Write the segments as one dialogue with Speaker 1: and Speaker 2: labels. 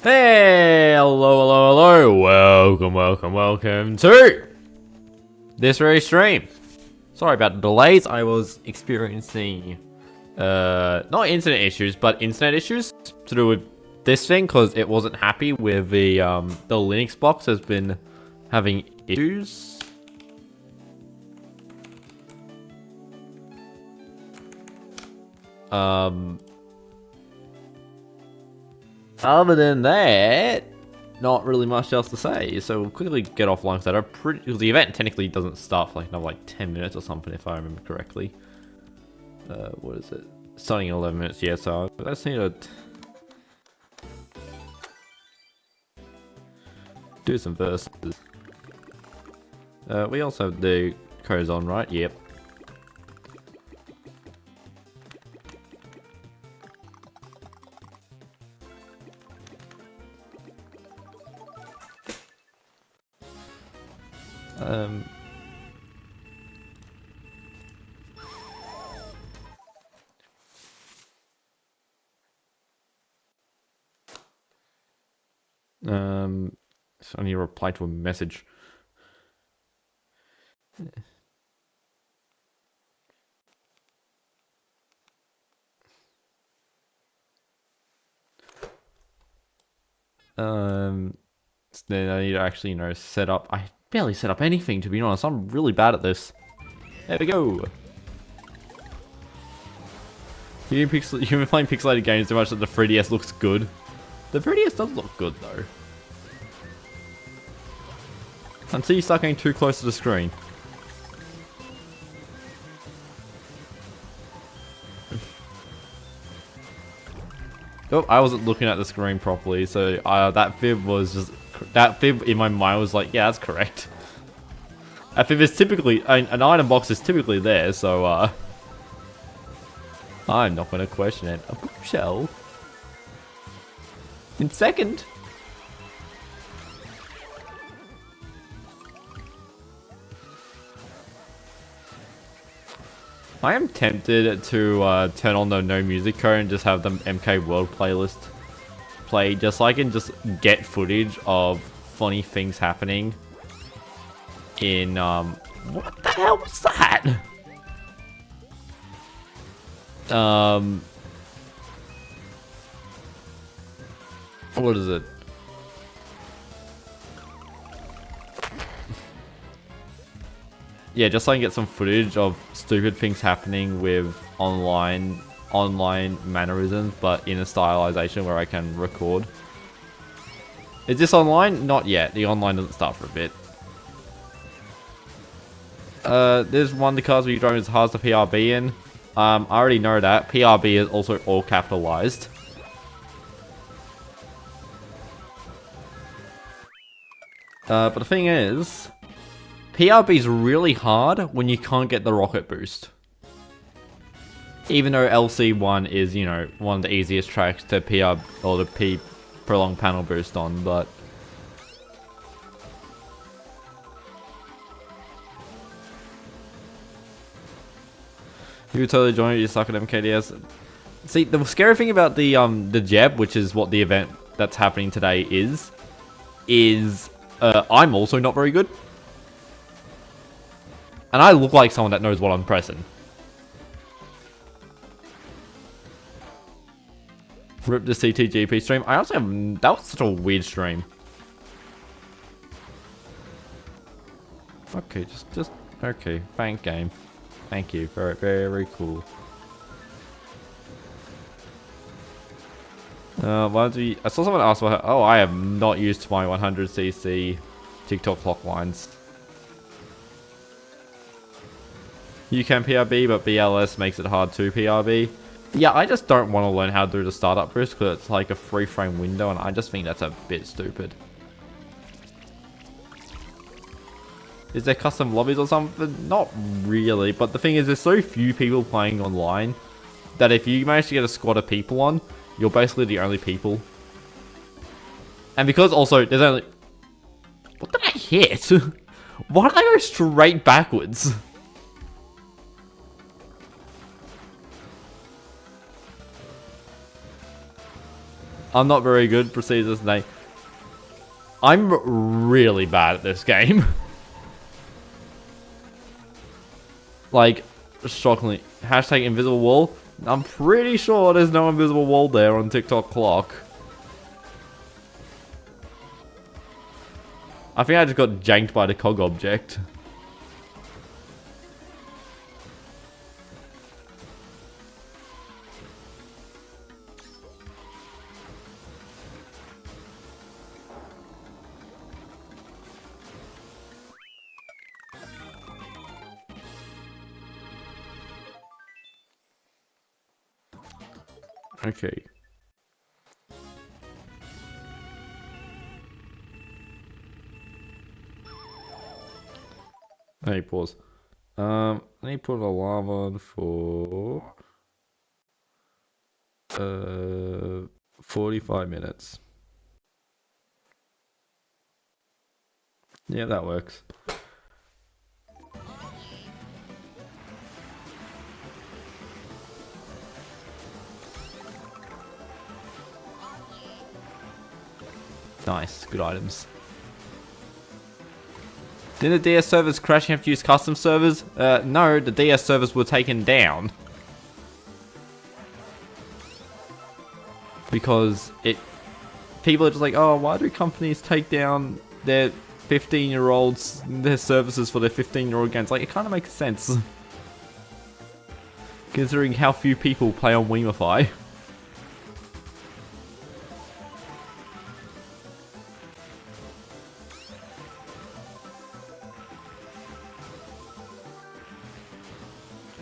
Speaker 1: Hey, hello, welcome to this very stream. Sorry about the delays, I was experiencing, not internet issues, but internet issues to do with this thing, because it wasn't happy with the Linux box has been having issues. Other than that, not really much else to say. So we'll quickly get offline because the event technically doesn't start for like another 10 minutes or something, if I remember correctly. What is it? Starting in 11 minutes, yeah. So I just need to do some verses. We also have the codes on, right? Yep. So I need to reply to a message. Then I need to actually, set up. I barely set up anything, to be honest. I'm really bad at this. There we go. You've been playing pixelated games so much that the 3DS looks good. The 3DS does look good, though. Until you start getting too close to the screen. Oh, I wasn't looking at the screen properly, so that fib was just... That fib in my mind was like, yeah, that's correct. A fib is typically... An item box is typically there, so, I'm not going to question it. A bookshelf. In second. I am tempted to turn on the no music code and just have the MK World playlist play, just so I can just get footage of funny things happening in, what the hell was that? What is it? Yeah, just so I can get some footage of stupid things happening with online mannerisms, but in a stylization where I can record. Is this online? Not yet. The online doesn't start for a bit. There's one of the cars where you drive as hard as the PRB in. I already know that. PRB is also all capitalized. But the thing is, PRB is really hard when you can't get the rocket boost. Even though LC1 is, one of the easiest tracks to PR or the P prolonged panel boost on, but you totally join it, you suck at MKDS. See, the scary thing about the Jeb, which is what the event that's happening today is I'm also not very good. And I look like someone that knows what I'm pressing. Rip the CTGP stream. I also have... That was such a weird stream. Okay, just... Okay, thank game. Thank you. Very, very cool. Why do you... I saw someone ask about... Oh, I have not used my 100cc TikTok clock lines. You can PRB, but BLS makes it hard to PRB. Yeah, I just don't want to learn how to do the startup boost because it's like a 3-frame window, and I just think that's a bit stupid. Is there custom lobbies or something? Not really, but the thing is, there's so few people playing online that if you manage to get a squad of people on, you're basically the only people. And because also, there's only... What did I hit? Why did I go straight backwards? I'm not very good. Proceed this name. I'm really bad at this game. Like, shockingly. Hashtag invisible wall. I'm pretty sure there's no invisible wall there on TikTok clock. I think I just got janked by the cog object. Okay. Let me pause. Let me put an alarm on for 45 minutes. Yeah, that works. Nice, good items. Didn't the DS servers crash and have to use custom servers? No, the DS servers were taken down. Because people are just like, oh, why do companies take down their 15-year-olds, their services for their 15-year-old games? Like, it kind of makes sense. Considering how few people play on Weemify.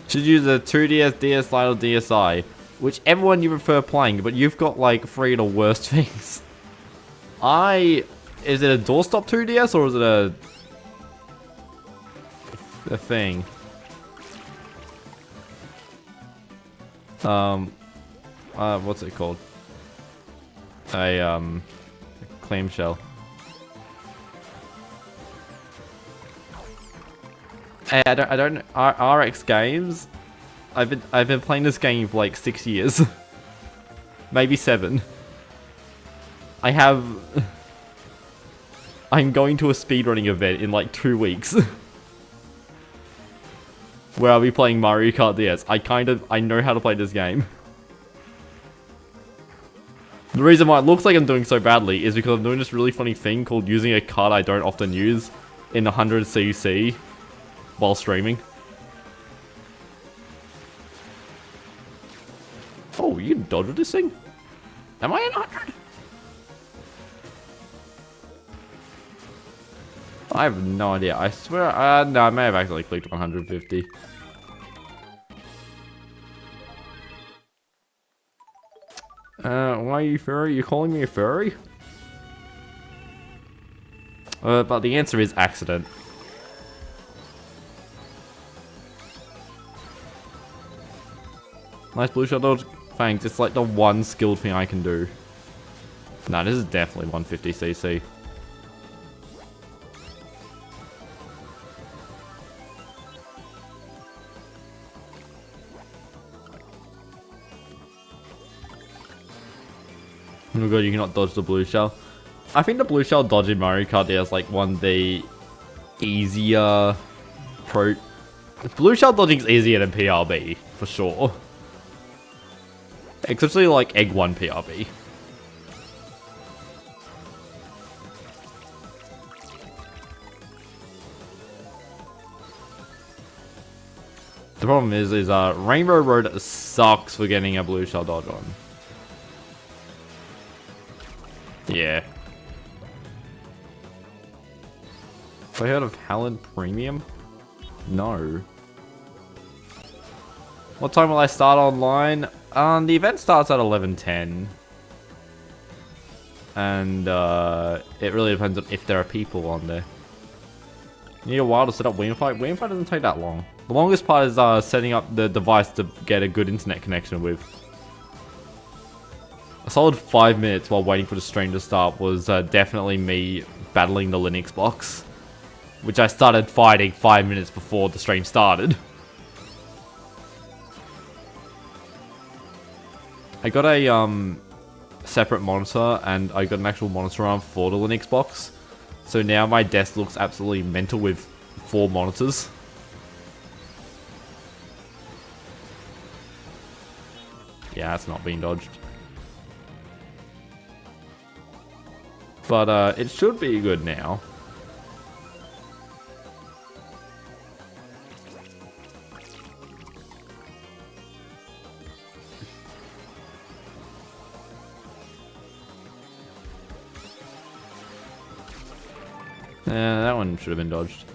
Speaker 1: Should use a 2DS, DS Lite, or DSi. Whichever one you prefer playing, but you've got like 3 of the worst things. Is it a doorstop 2DS or is it a thing? What's it called? A clamshell. Hey, I don't RX games. I've been playing this game for like 6 years. Maybe 7. I'm going to a speedrunning event in like 2 weeks. Where I'll be playing Mario Kart DS. I know how to play this game. The reason why it looks like I'm doing so badly is because I'm doing this really funny thing called using a card I don't often use in 100cc while streaming. Oh, you can dodge with this thing? Am I in 100? I have no idea. I swear, no, I may have actually clicked 150. Why are you furry? You calling me a furry? But the answer is accident. Nice blue shot dodge. Thanks, it's like the one skilled thing I can do. Nah, this is definitely 150cc. Oh god, you cannot dodge the blue shell. I think the blue shell dodge in Mario Kart DS is like one of the easier blue shell dodging is easier than PRB, for sure. Especially like Egg 1 PRB. The problem is Rainbow Road sucks for getting a blue shell dodge on. Yeah. Have I heard of Helen Premium? No. What time will I start online? The event starts at 11:10. And it really depends on if there are people on there. You need a while to set up Weemify. Weemify doesn't take that long. The longest part is setting up the device to get a good internet connection with. A solid 5 minutes while waiting for the stream to start was definitely me battling the Linux box. Which I started fighting 5 minutes before the stream started. I got a separate monitor, and I got an actual monitor arm for the Linux box. So now my desk looks absolutely mental with 4 monitors. Yeah, that's not being dodged. But it should be good now. That one should have been dodged.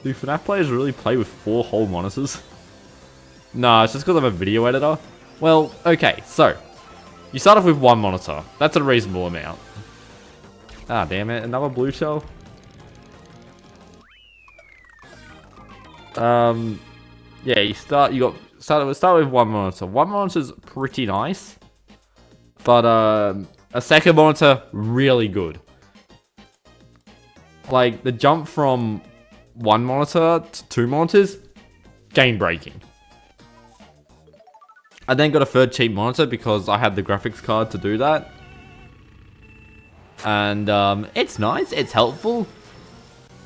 Speaker 1: Do FNAF players really play with 4 whole monitors? Nah, it's just because I'm a video editor. Well, okay, so you start off with 1 monitor. That's a reasonable amount. Ah, damn it, another blue shell. Yeah, start with 1 monitor. 1 monitor's pretty nice. But a second monitor, really good. Like, the jump from 1 monitor to 2 monitors, game breaking. I then got a third cheap monitor because I had the graphics card to do that. And it's nice, it's helpful.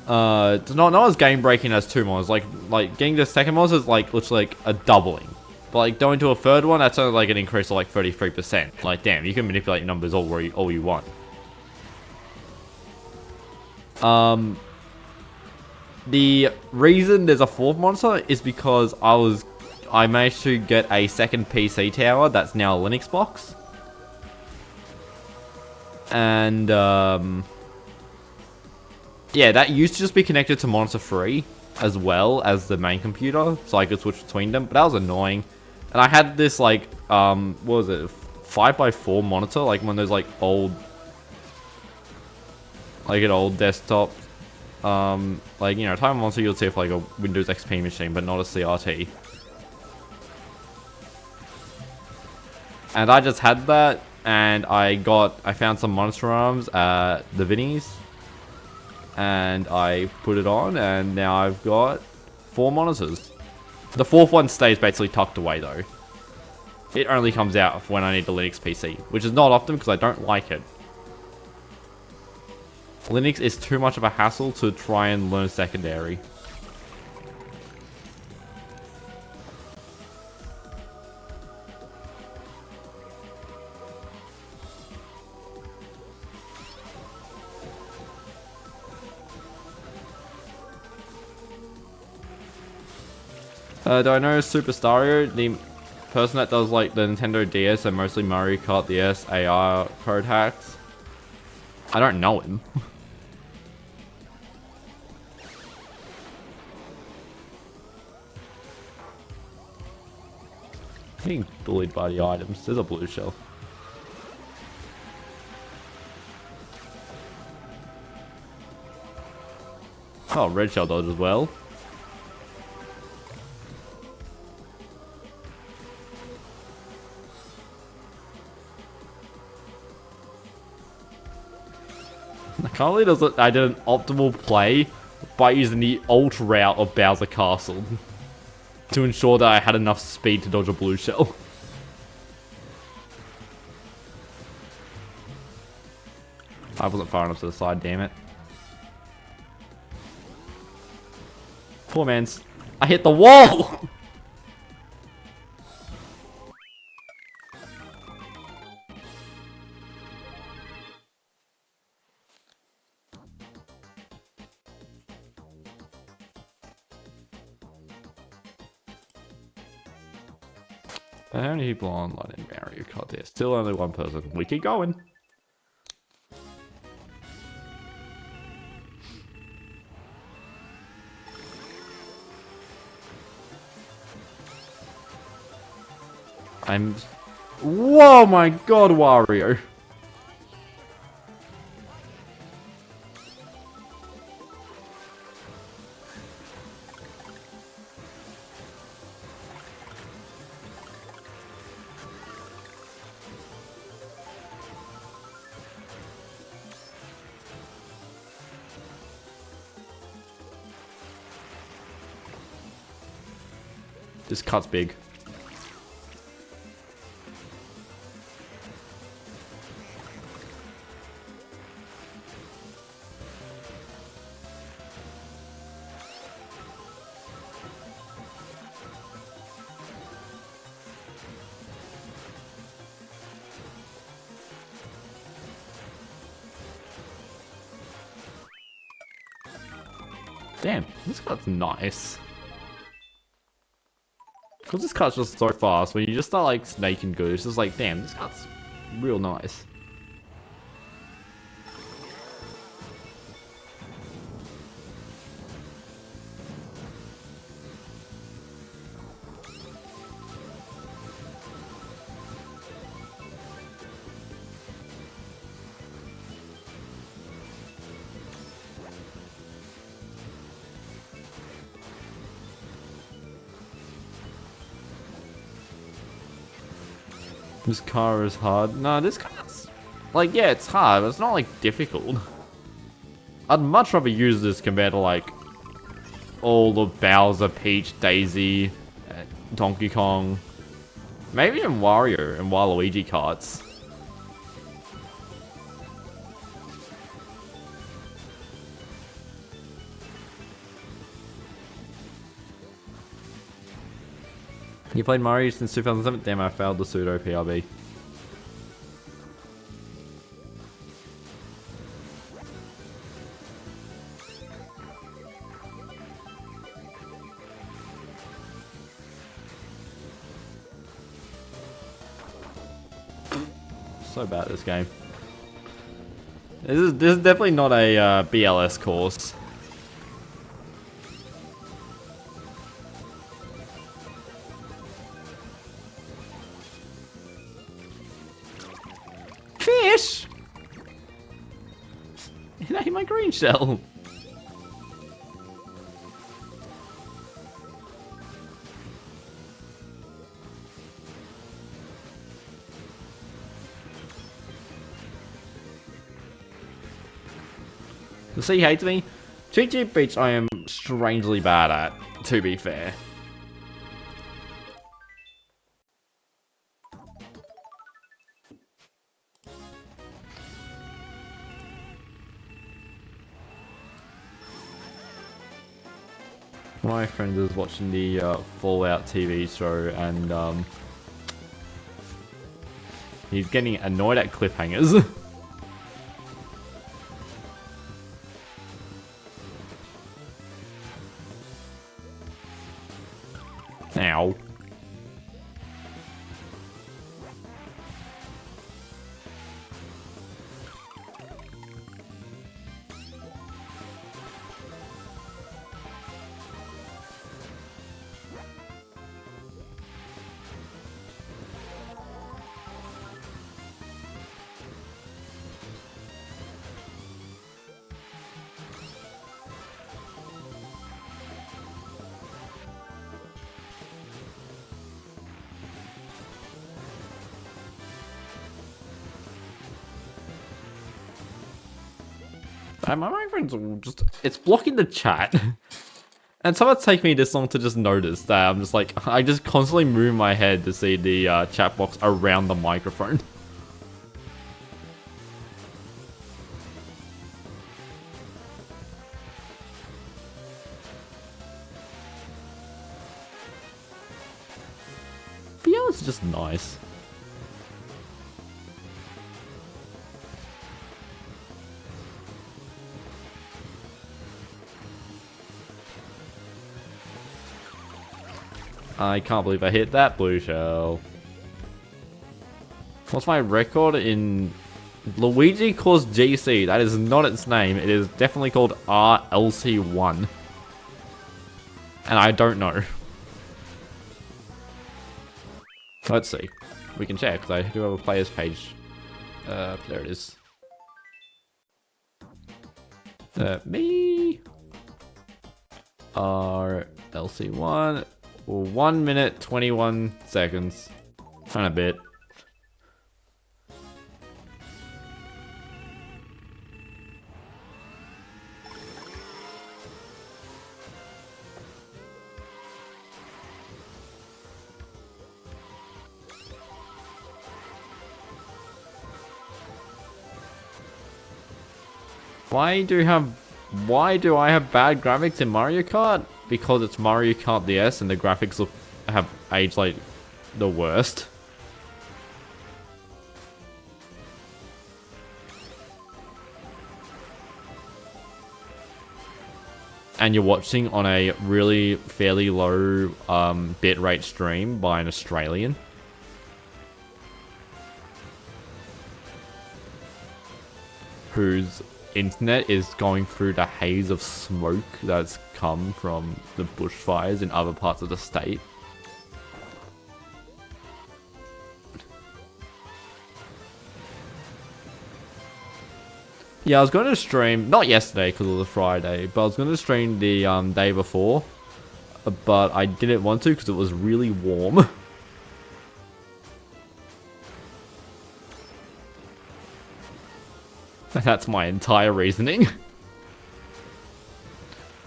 Speaker 1: It's not as game breaking as 2 monitors. Like getting the second monitor is like literally like a doubling. But like going to a third one, that's only like an increase of like 33%. Like damn, you can manipulate numbers all you want. The reason there's a 4th monitor is because I managed to get a second PC tower that's now a Linux box. And yeah, that used to just be connected to monitor 3 as well as the main computer, so I could switch between them, but that was annoying. And I had this like, what was it, 5x4 monitor, like one of those like old, like an old desktop, like, you know, type of monitor you'll see for like a Windows XP machine, but not a CRT. And I just had that, and I found some monitor arms at the Vinnies, and I put it on, and now I've got 4 monitors. The 4th one stays basically tucked away though. It only comes out when I need the Linux PC, which is not often because I don't like it. Linux is too much of a hassle to try and learn secondary. Do I know Super Stario, the person that does like the Nintendo DS and mostly Mario Kart DS AR code hacks? I don't know him. Being bullied by the items. There's a blue shell. Oh, red shell dodge as well. I can't believe I did an optimal play by using the ult route of Bowser Castle to ensure that I had enough speed to dodge a blue shell. I wasn't far enough to the side, damn it. Poor man's. I hit the wall! How many people are online in Mario Kart DS? Still only 1 person. We keep going. Whoa, my god, Wario. This cut's big. Damn, this cut's nice. Because this cut's just so fast, when you just start like snaking good, it's just like, damn, this cut's real nice. This car is hard. No, this car's... Like, yeah, it's hard, but it's not, like, difficult. I'd much rather use this compared to, like, all the Bowser, Peach, Daisy, Donkey Kong. Maybe even Wario and Waluigi carts. You played Mario since 2007? Damn, I failed the pseudo PRB. So bad at this game. This is definitely not a BLS course. Fish! It ate my green shell. The sea hates me. GG Beach I am strangely bad at, to be fair. My friend is watching the Fallout TV show and he's getting annoyed at cliffhangers. Ow. My microphone's just, it's blocking the chat. And so it's taken me this long to just notice that I'm just like, I just constantly move my head to see the chat box around the microphone. But yeah, it's just nice. I can't believe I hit that blue shell. What's my record in Luigi Course GC? That is not its name. It is definitely called RLC1. And I don't know. Let's see. We can check, because I do have a players page. There it is. Me. RLC1. 1 minute, 21 seconds. And a bit. Why do I have bad graphics in Mario Kart? Because it's Mario Kart DS and the graphics have aged like the worst. And you're watching on a really fairly low bitrate stream by an Australian. Whose internet is going through the haze of smoke that's come from the bushfires in other parts of the state. Yeah, I was going to stream, not yesterday because it was a Friday, but I was going to stream the day before, but I didn't want to because it was really warm. That's my entire reasoning.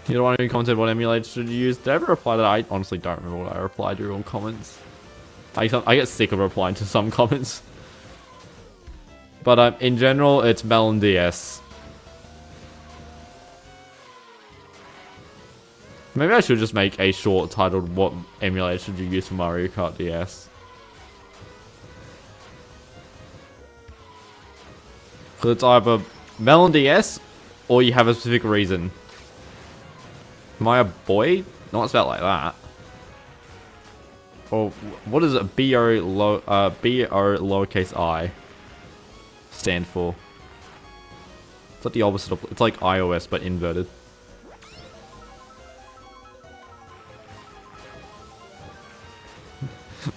Speaker 1: You don't want to comment what emulator should you use? Did I ever reply to that? I honestly don't remember what I replied to on comments. I get sick of replying to some comments. But in general, it's Melbourne DS. Maybe I should just make a short titled "What emulator should you use for Mario Kart DS?" So it's either Melon DS or you have a specific reason. Am I a boy? Not spelled like that. Or what does it? B-O lowercase I stand for? It's like the opposite of, it's like iOS but inverted.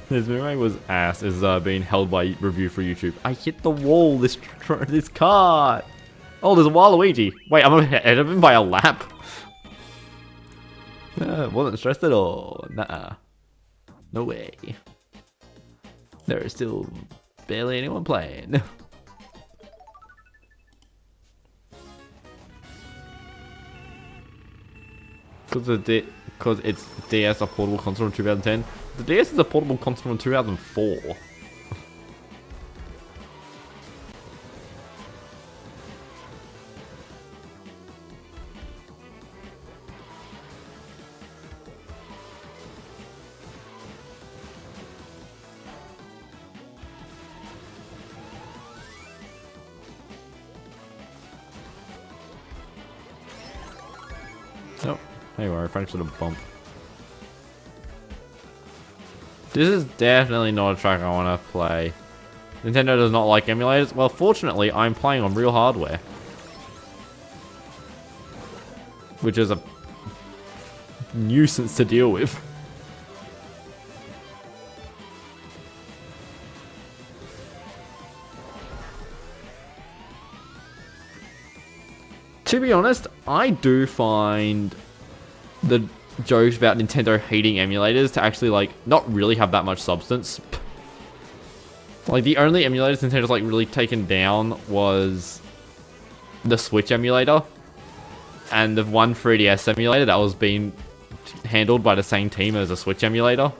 Speaker 1: This movie was ass is being held by review for YouTube. I hit the wall, this car. Oh, there's a Waluigi. Wait, I'm ahead of him by a lap. Wasn't stressed at all. Nah. No way. There is still barely anyone playing. Because it's DS, a portable console in 2010. The DS is a portable console in 2004. Oh, anyway, thanks for the bump. This is definitely not a track I want to play. Nintendo does not like emulators. Well, fortunately, I'm playing on real hardware. Which is a nuisance to deal with. To be honest, I do find the jokes about Nintendo hating emulators to actually, like, not really have that much substance. Like, the only emulators Nintendo's, like, really taken down was the Switch emulator and the one 3DS emulator that was being handled by the same team as a Switch emulator.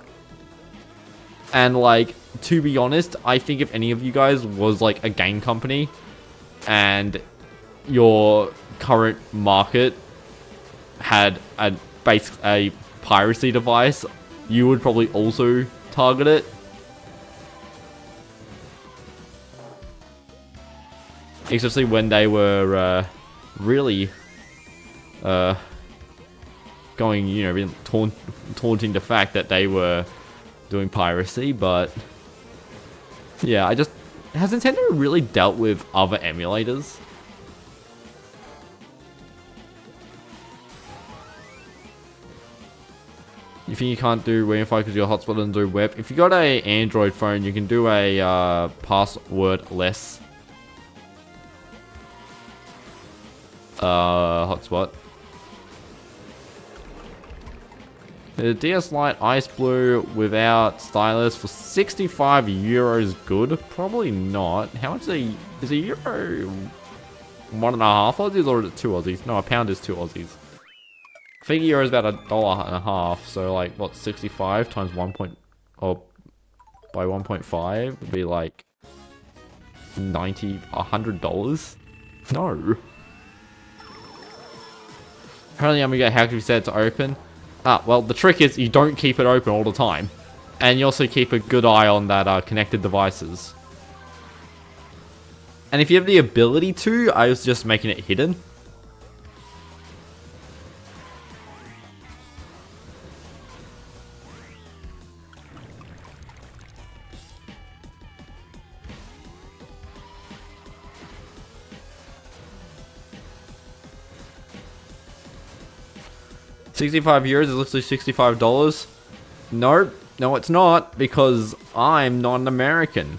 Speaker 1: And, like, to be honest, I think if any of you guys was, like, a game company and your current market had a piracy device, you would probably also target it. Especially when they were really going, you know, taunting the fact that they were doing piracy. But yeah, has Nintendo really dealt with other emulators? You think you can't do Wi-Fi because your hotspot doesn't do web? If you got a Android phone, you can do a password-less hotspot. The DS Lite Ice Blue without stylus for €65 good? Probably not. How much is a euro? 1.5 Aussies or is it 2 Aussies? No, a pound is 2 Aussies. I think euro is about $1.50, so like what, 65 times by 1.5 would be like $100. No. Apparently I'm gonna get hacked if you set it to open. Ah, well, the trick is you don't keep it open all the time. And you also keep a good eye on that connected devices. And if you have the ability to, I was just making it hidden. €65 is literally $65. Nope. No, it's not, because I'm not an American.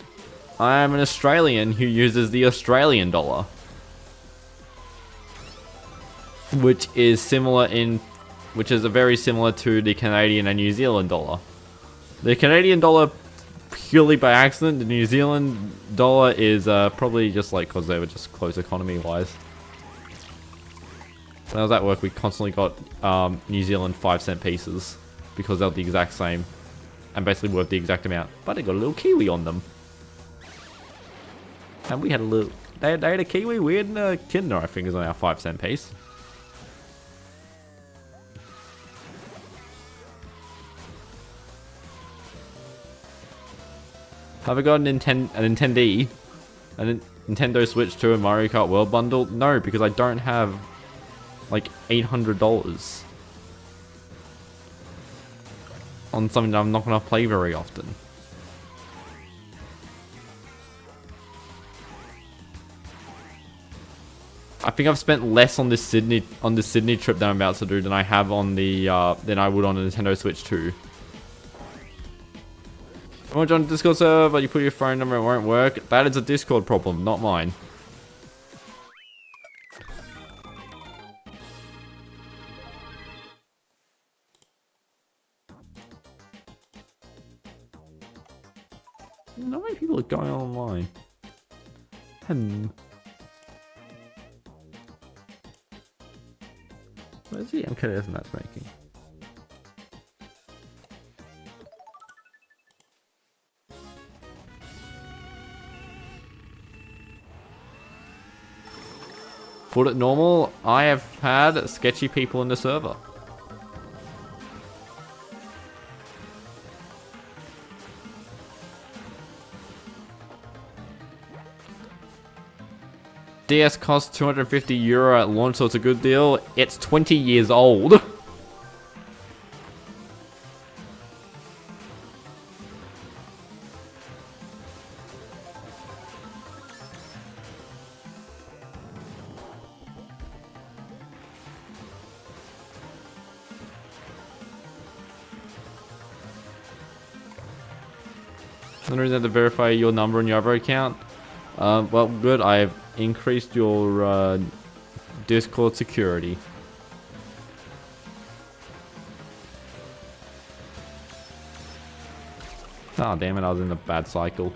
Speaker 1: I am an Australian who uses the Australian dollar. Which is very similar to the Canadian and New Zealand dollar. The Canadian dollar, purely by accident, the New Zealand dollar is probably just like because they were just close economy-wise. When I was at work, we constantly got New Zealand 5-cent pieces because they're the exact same and basically worth the exact amount, but they got a little kiwi on them. And we had a little, they had a kiwi, we had a Kinder, I think, is on our 5-cent piece. Have I got a Nintendo Switch 2 and Mario Kart World Bundle? No, because I don't have like $800 on something that I'm not going to play very often. I think I've spent less on this Sydney trip that I'm about to do than I have on the than I would on a Nintendo Switch 2. I want to join the Discord server, but you put your phone number, it won't work. That is a Discord problem, not mine. Not many people are going online. Where's the MKDS matchmaking? Put it normal, I have had sketchy people in the server. DS costs €250 at launch, so it's a good deal. It's 20 years old. I don't have to verify your number on your other account. Well, good. I've increased your Discord security. Ah, damn it! I was in a bad cycle.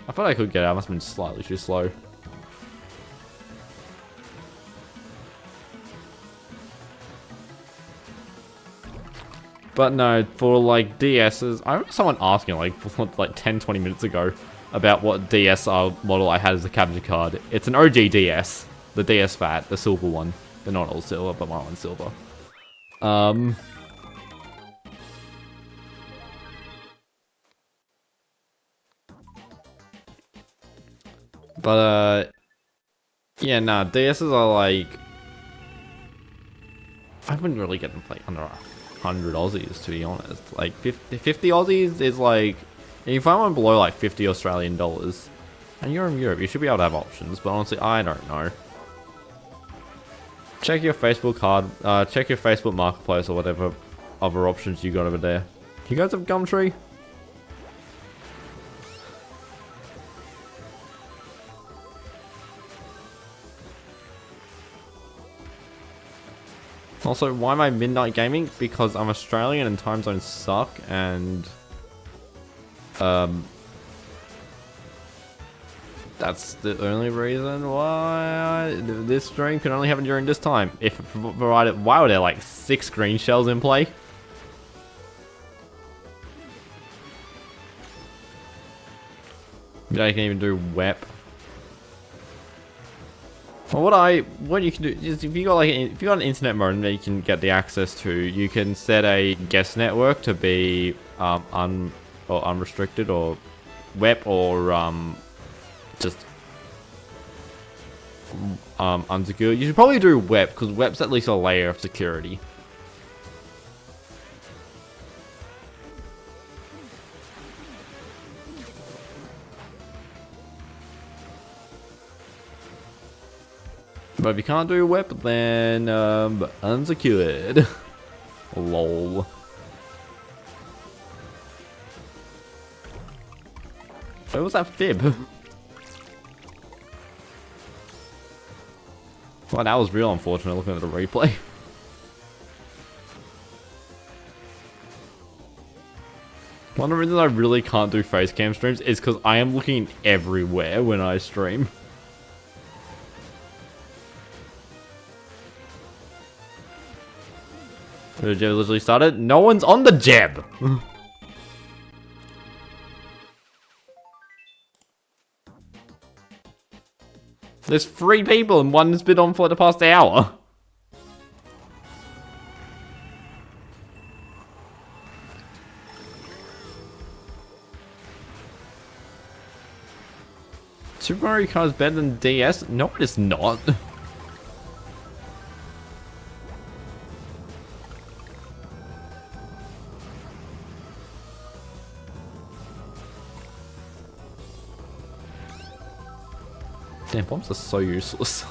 Speaker 1: I thought I could get out. I must have been slightly too slow. But no, for like DS's, I remember someone asking like 10-20 minutes ago about what DS model I had as a capture card. It's an OG DS, the DS Fat, the silver one. They're not all silver, but my one's silver. Yeah, nah, DS's are like, I wouldn't really get them play under 100 Aussies, to be honest. Like 50 Aussies is like, if I went below like 50 Australian dollars, and you're in Europe, you should be able to have options, but honestly, I don't know. Check your Facebook card, check your Facebook marketplace or whatever other options you got over there. You guys have Gumtree? Also, why am I midnight gaming? Because I'm Australian and time zones suck, and that's the only reason why this stream can only happen during this time. If provided, why were there like 6 green shells in play? I can even do WEP. Well, what you can do is if you got an internet modem that you can get the access to, you can set a guest network to be unrestricted or web or just unsecure. You should probably do web because web's at least a layer of security. But if you can't do web, then unsecured. Lol. Where was that fib? Well, that was real unfortunate looking at the replay. One of the reasons I really can't do face cam streams is because I am looking everywhere when I stream. The jeb literally started. No one's on the jeb. There's 3 people and one's been on for the past hour. Super Mario Kart is better than DS? No, it is not. Damn, bombs are so useless.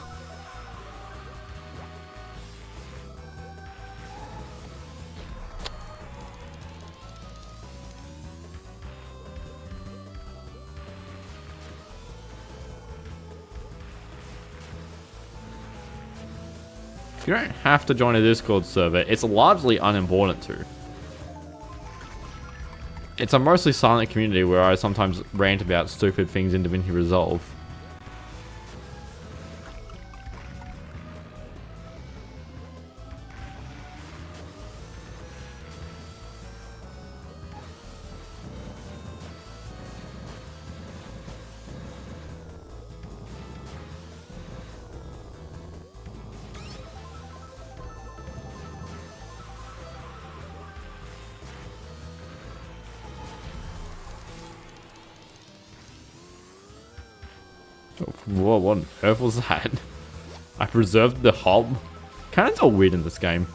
Speaker 1: You don't have to join a Discord server. It's largely unimportant to. It's a mostly silent community where I sometimes rant about stupid things in DaVinci Resolve. Whoa, what on earth was that? I preserved the hob. Cannons are weird in this game.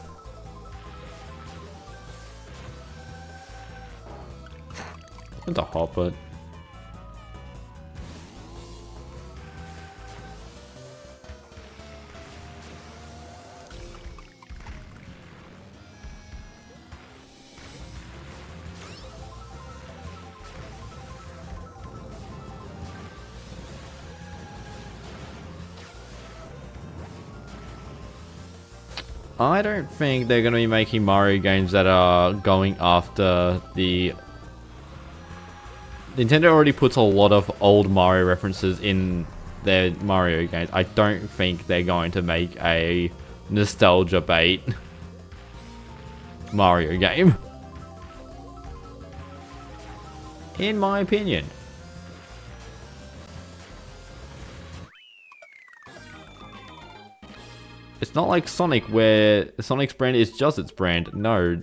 Speaker 1: It's a hob, but... I don't think they're going to be making Mario games that are going after the... Nintendo already puts a lot of old Mario references in their Mario games. I don't think they're going to make a nostalgia bait Mario game. In my opinion. It's not like Sonic, where Sonic's brand is just its brand. No.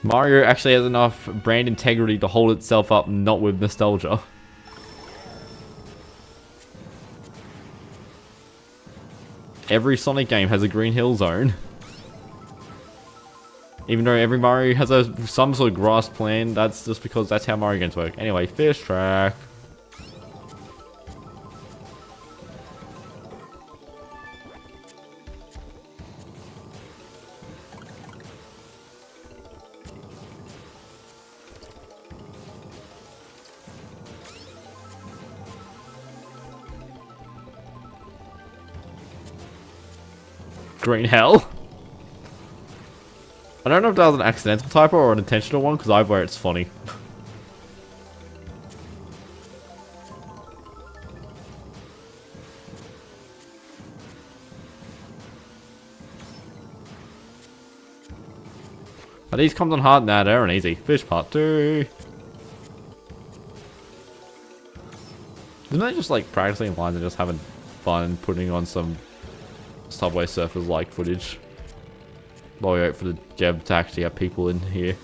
Speaker 1: Mario actually has enough brand integrity to hold itself up, not with nostalgia. Every Sonic game has a Green Hill Zone. Even though every Mario has some sort of grass plan, that's just because that's how Mario games work. Anyway, fish track. Green hell. I don't know if that was an accidental typo or an intentional one, because either way it's funny. Are these comes on hard? Nah, they're on easy. Fish part 2. Isn't that just like practicing lines and just having fun putting on some Subway Surfers like footage. While we wait for the Jeb to actually have people in here.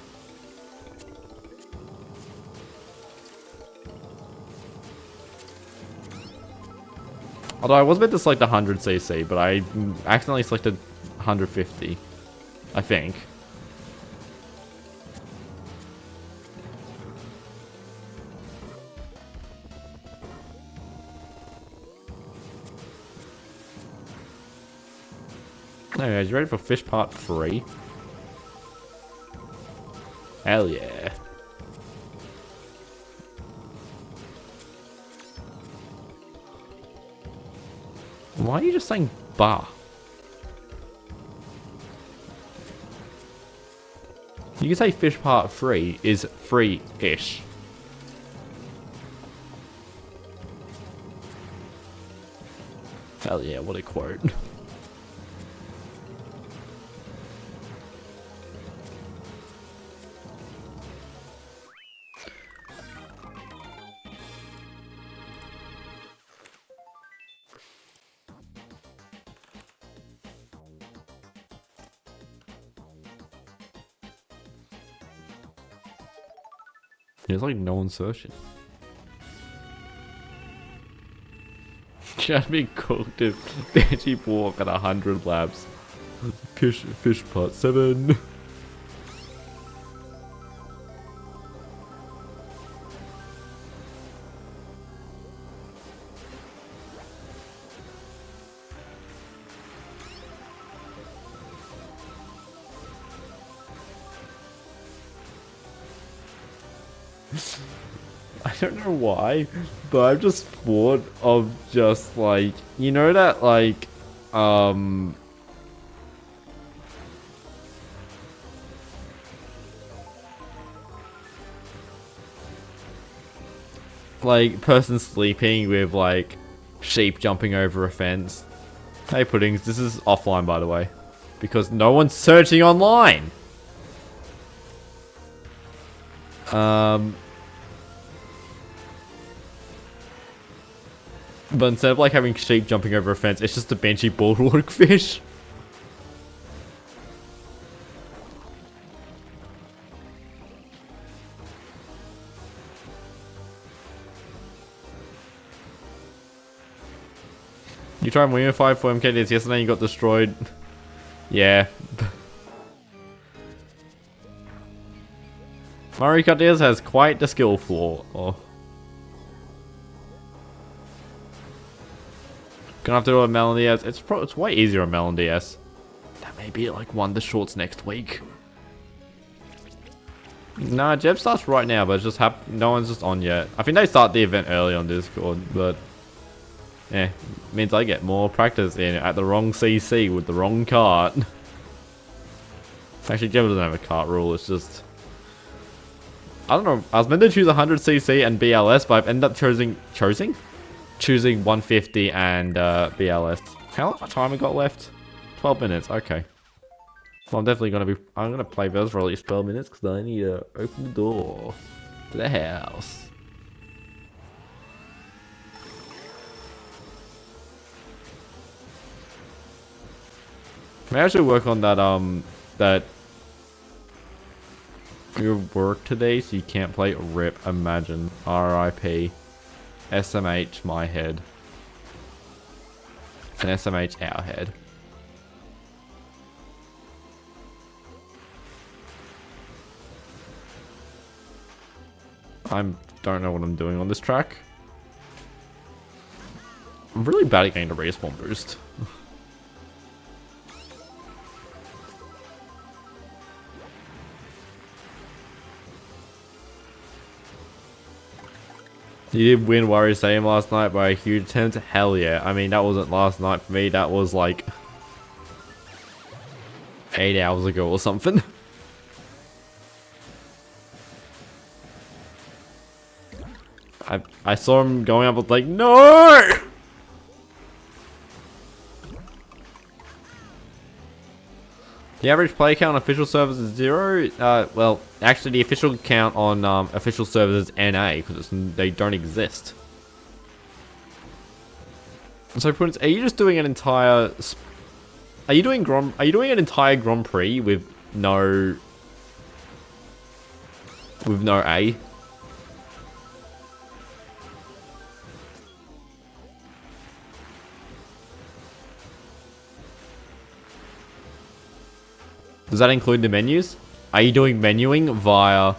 Speaker 1: Although I was meant to select 100cc, but I accidentally selected 150, I think. Anyways, you ready for Fish Part 3? Hell yeah. Why are you just saying bar? You can say Fish Part 3 is free-ish. Hell yeah, what a quote. There's like no one searching. Can't be cooked if Benji walk at 100 laps. Fish Part 7. I don't know why, but I've just thought of just like, you know that like, like person sleeping with like sheep jumping over a fence. Hey Puddings, this is offline by the way, because no one's searching online. But instead of like having sheep jumping over a fence, it's just a benchy boardwalk fish. You tried Mario 5 for MKDS yesterday and you got destroyed. Yeah. Mario Kart DS has quite the skill flaw. Oh. Gonna have to do it on Melbourne DS. It's way easier on Melbourne DS. That may be like one of the shorts next week. Nah, Jeb starts right now, but it's just no one's just on yet. I think they start the event early on Discord, but yeah, means I get more practice in at the wrong CC with the wrong cart. Actually, Jeb doesn't have a cart rule. It's just I don't know. I was meant to choose 100cc and BLS, but I've ended up choosing 150 and BLS. How much time we got left? 12 minutes. Okay. Well, I'm definitely gonna play those for at least 12 minutes because I need to open the door to the house. Maybe I should work on that your work today so you can't play RIP. Imagine. RIP. SMH my head. And SMH our head. I don't know what I'm doing on this track. I'm really bad at getting the respawn boost. You did win Warrior Stadium last night by a huge attempt? Hell yeah. I mean, that wasn't last night for me. That was like 8 hours ago or something. I saw him going up, I was like, no! The average play count on official servers is 0. Well, actually, the official count on official servers is NA because they don't exist. So, Prudence, are you just doing an entire? Are you doing an entire Grand Prix with no A? Does that include the menus? Are you doing menuing via...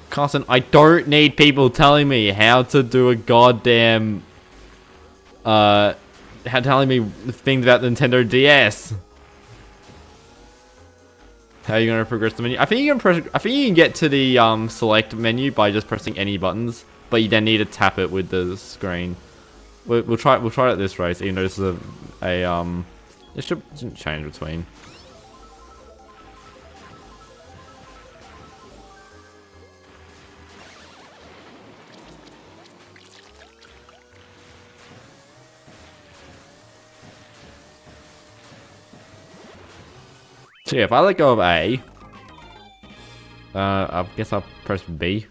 Speaker 1: Carson, I don't need people telling me how to do a goddamn... telling me things about the Nintendo DS. How are you going to progress the menu? I think you can get to the select menu by just pressing any buttons, but you then need to tap it with the screen. We'll try it at this race, even though this is it shouldn't change between. So yeah, if I let go of A, I guess I'll press B.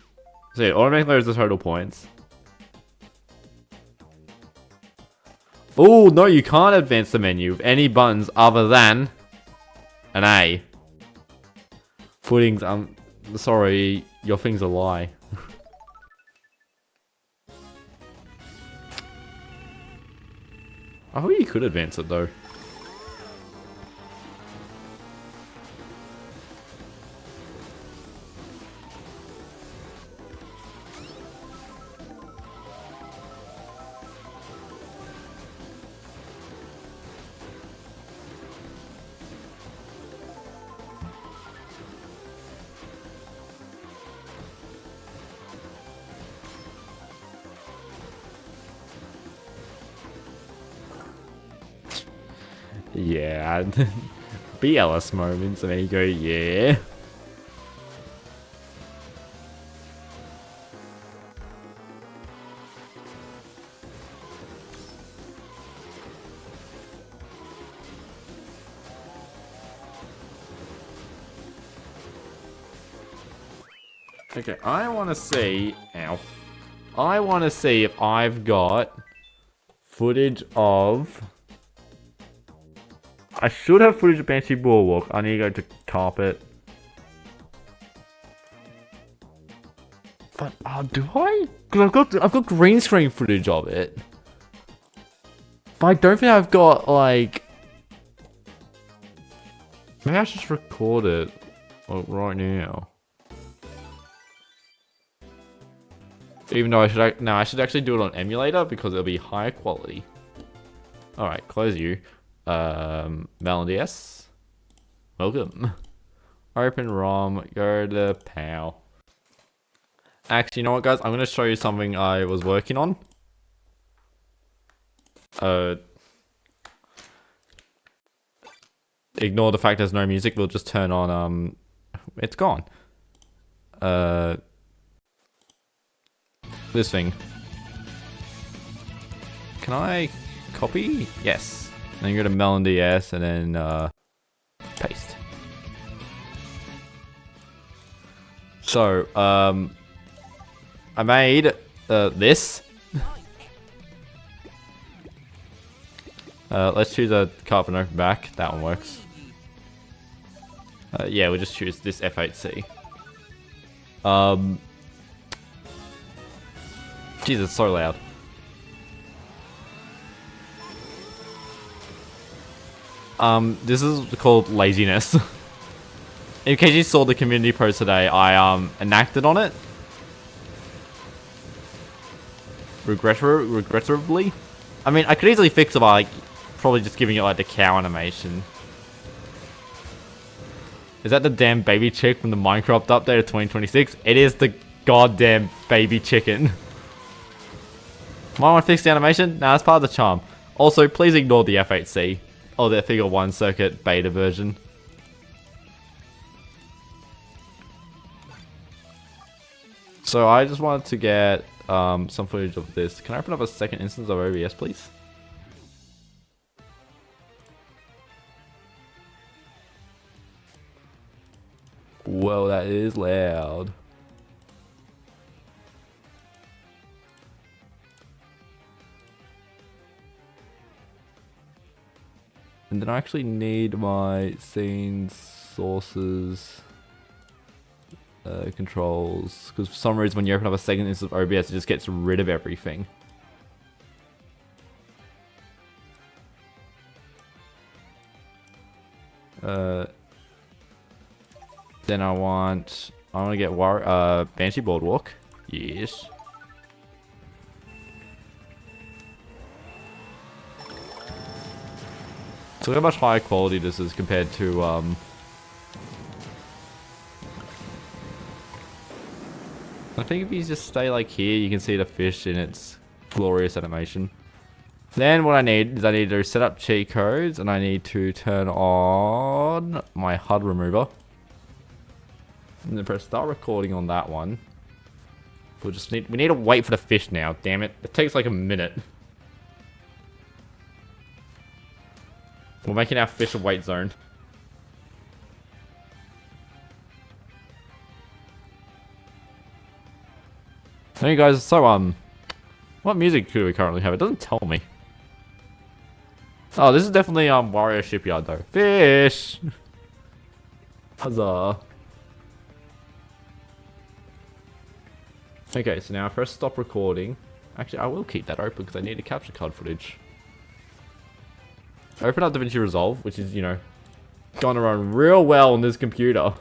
Speaker 1: So yeah, automatically there's the total points. Oh, no, you can't advance the menu with any buttons other than an A. Footings, I'm sorry, your thing's a lie. I thought you could advance it though. Yeah, BLS moments, and there you go, yeah. Okay, I want to see, ow. I want to see if I've got footage of... I should have footage of Banshee Bulwark. I need to go to carpet. But do I? Because I've got green screen footage of it. But I don't think I've got like. Maybe I should just record it right now. Even though I should actually do it on emulator because it'll be higher quality. All right, close you. MKDS, welcome. Open ROM, go to POW. Actually, you know what, guys? I'm going to show you something I was working on. Ignore the fact there's no music. We'll just turn on, it's gone. This thing. Can I copy? Yes. Then you go to MKDS and then paste. So, I made this. Let's choose a carpet open back. That one works. Yeah, we'll just choose this F8C. Jesus, it's so loud. This is called laziness. In case you saw the community post today, I enacted on it. Regrettably. I mean, I could easily fix it by like probably just giving it like the cow animation. Is that the damn baby chick from the Minecraft update of 2026? It is the goddamn baby chicken. Might want to fix the animation? Nah, that's part of the charm. Also, please ignore the F8C. Or the Figure 1 Circuit beta version. So I just wanted to get some footage of this. Can I open up a second instance of OBS, please? Whoa, that is loud. And then I actually need my scenes, sources, controls, because for some reason when you open up a second instance of OBS, it just gets rid of everything. Then I want to get Banshee Boardwalk. Yes. So look how much higher quality this is compared to I think if you just stay like here, you can see the fish in its glorious animation. Then what I need to set up cheat codes, and I need to turn on my HUD remover. And then press start recording on that one. We need to wait for the fish now, damn it. It takes like a minute. We're making our fish a wait zone. Hey guys, so what music do we currently have? It doesn't tell me. Oh, this is definitely Wario Shipyard though. Fish! Huzzah. Okay, so now I press stop recording. Actually, I will keep that open because I need to capture card footage. Open up DaVinci Resolve, which is, you know, going to run real well on this computer.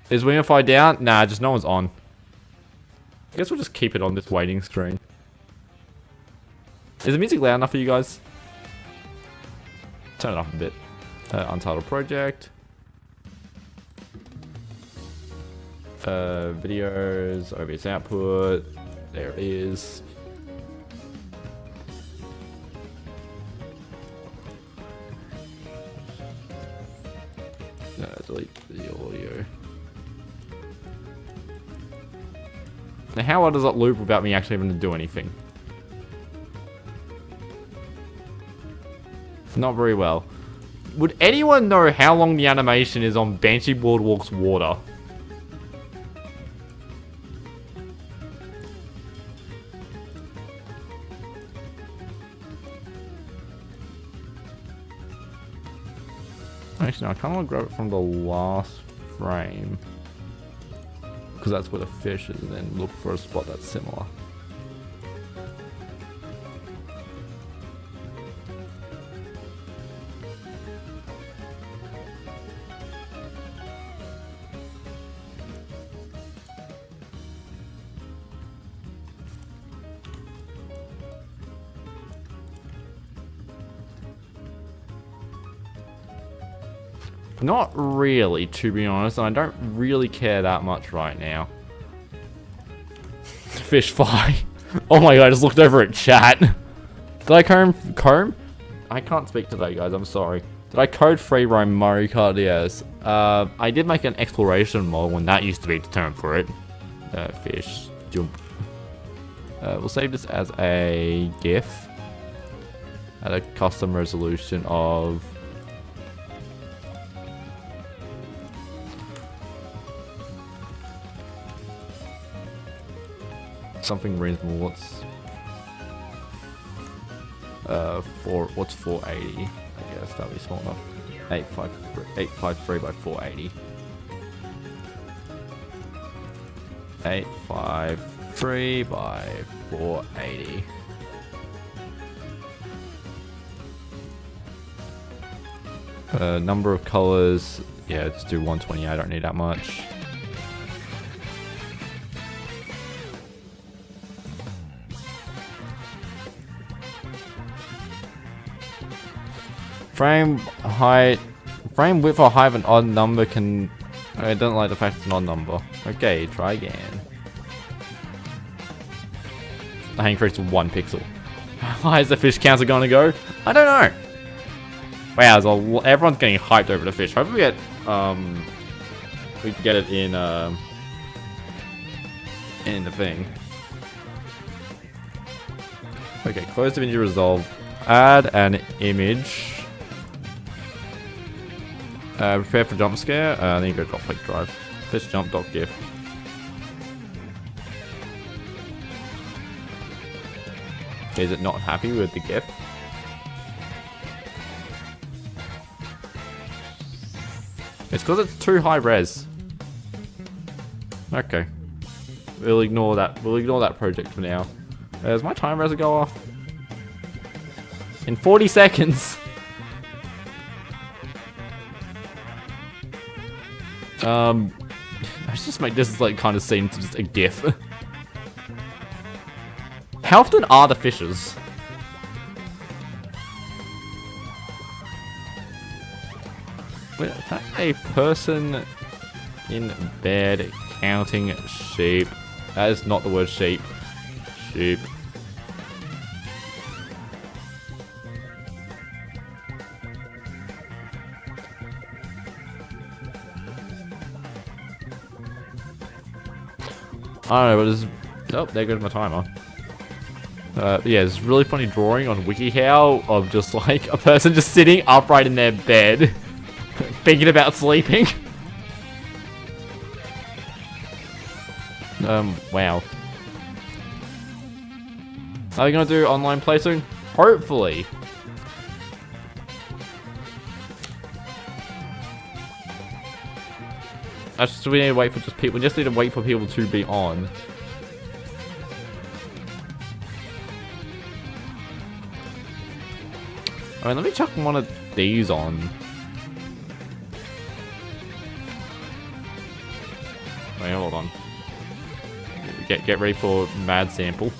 Speaker 1: Is Wingify down? Nah, just no one's on. I guess we'll just keep it on this waiting screen. Is the music loud enough for you guys? Turn it up a bit. Untitled project. Videos, OBS output. There it is. Delete the audio. Now, how well does it loop without me actually having to do anything? Not very well. Would anyone know how long the animation is on Banshee Boardwalk's water? Actually, no, I kind of want to grab it from the last frame. Because that's where the fish is, and then look for a spot that's similar. Not really, to be honest, and I don't really care that much right now. Fish fly. Oh my god, I just looked over at chat. Did I comb? I can't speak today, guys, I'm sorry. Did I code free roam Mario Kart DS? I did make an exploration mod when that used to be the term for it. Fish, jump. We'll save this as a GIF. At a custom resolution of... something reasonable. What's 480? I guess that'll be small enough. 853 by 480. 853 by 480. Number of colors. Yeah, just do 120. I don't need that much. Frame width or height of an odd number can... I don't like the fact it's an odd number. Okay, try again. I increased to 1 pixel. How high is the fish counter gonna go? I don't know. Wow, everyone's getting hyped over the fish. Hopefully we can get it in the thing. Okay, close DaVinci Resolve. Add an image. Prepare for jump scare. Then you go drop click drive. Fish jump dot gif. Is it not happy with the GIF? It's because it's too high res. Okay. We'll ignore that. We'll ignore that project for now. Does my time res go off? In 40 seconds! Let's just make this like kind of seem to just a GIF. How often are the fishes? Wait, a person in bed counting sheep. That is not the word sheep. Sheep. I don't know, but this is... Oh, there goes my timer. Yeah, it's really funny drawing on WikiHow of just like a person just sitting upright in their bed, thinking about sleeping. Wow. Are we gonna do online play soon? Hopefully. Actually, we need to wait for just people. We just need to wait for people to be on. Alright, let me chuck one of these on. Wait, hold on. Get ready for mad sample.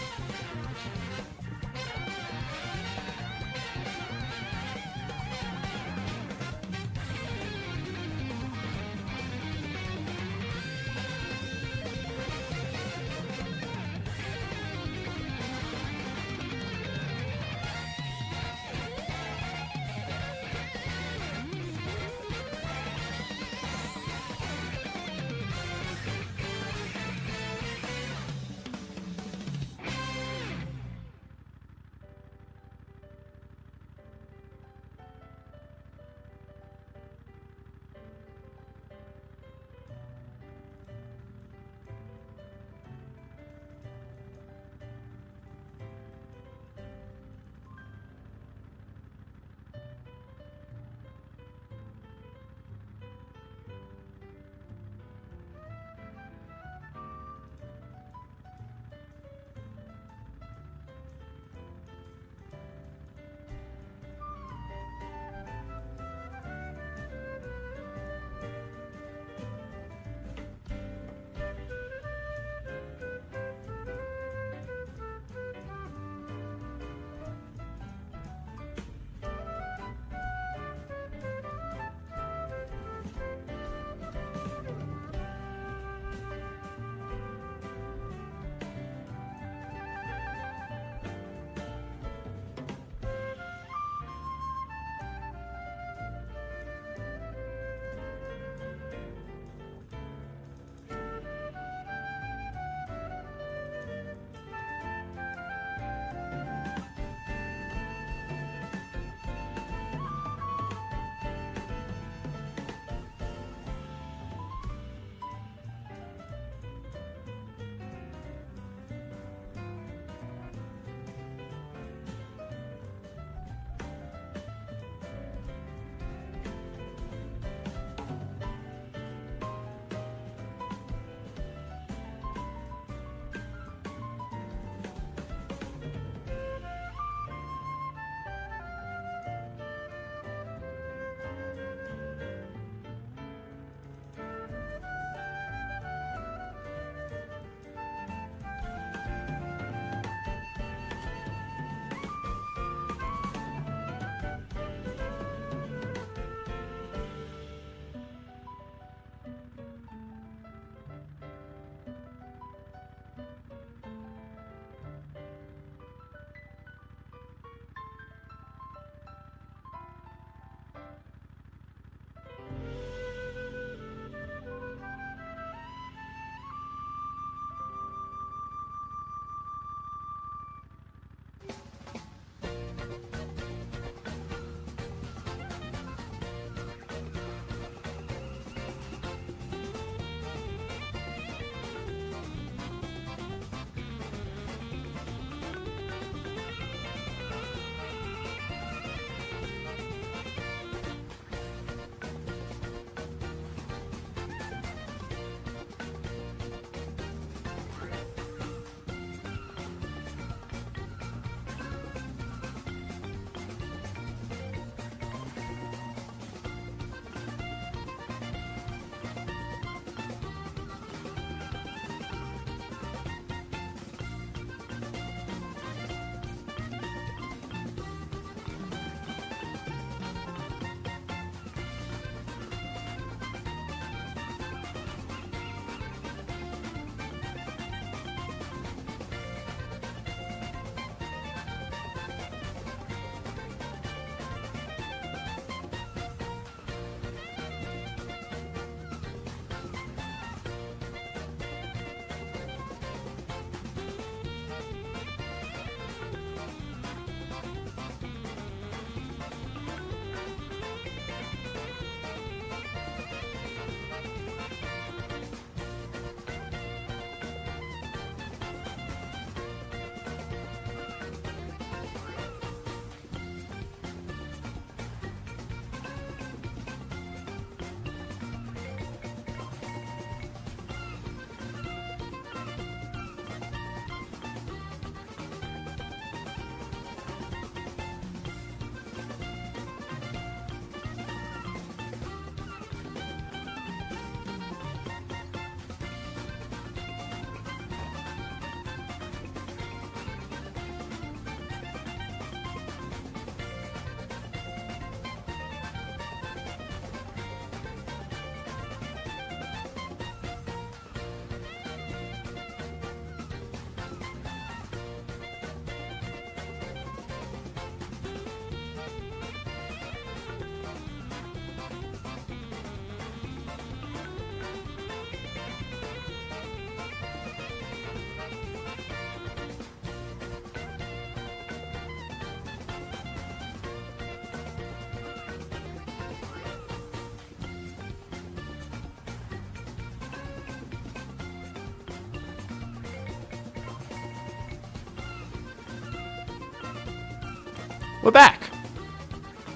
Speaker 1: We're back!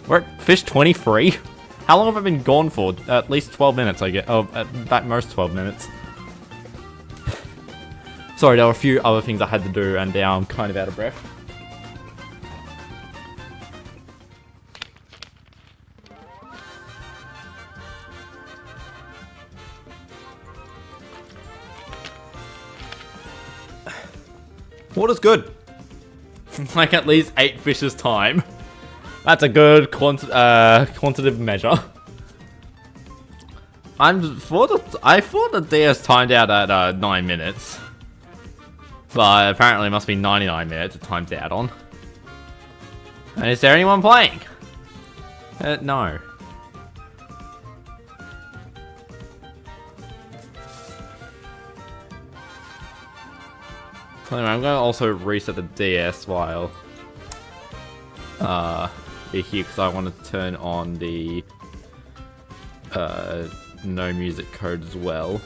Speaker 1: We're at fish 23? How long have I been gone for? At least 12 minutes, I get. Oh, at most 12 minutes. Sorry, there were a few other things I had to do, and now I'm kind of out of breath. Water's good. Like at least 8 fishes time. That's a good quantitative measure. I thought the DS timed out at 9 minutes. But apparently it must be 99 minutes it times out on. And is there anyone playing? No. Anyway, I'm going to also reset the DS while here because I want to turn on the no music code as well.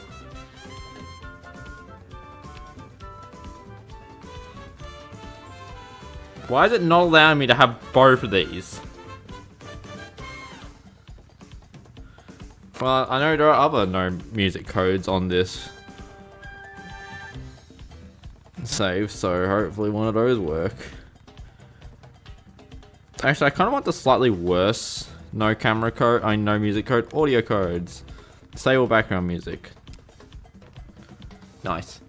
Speaker 1: Why is it not allowing me to have both of these? Well, I know there are other no music codes on this save, so hopefully one of those work. Actually, I kind of want the slightly worse no camera code, no music code, audio codes. Disable background music. Nice.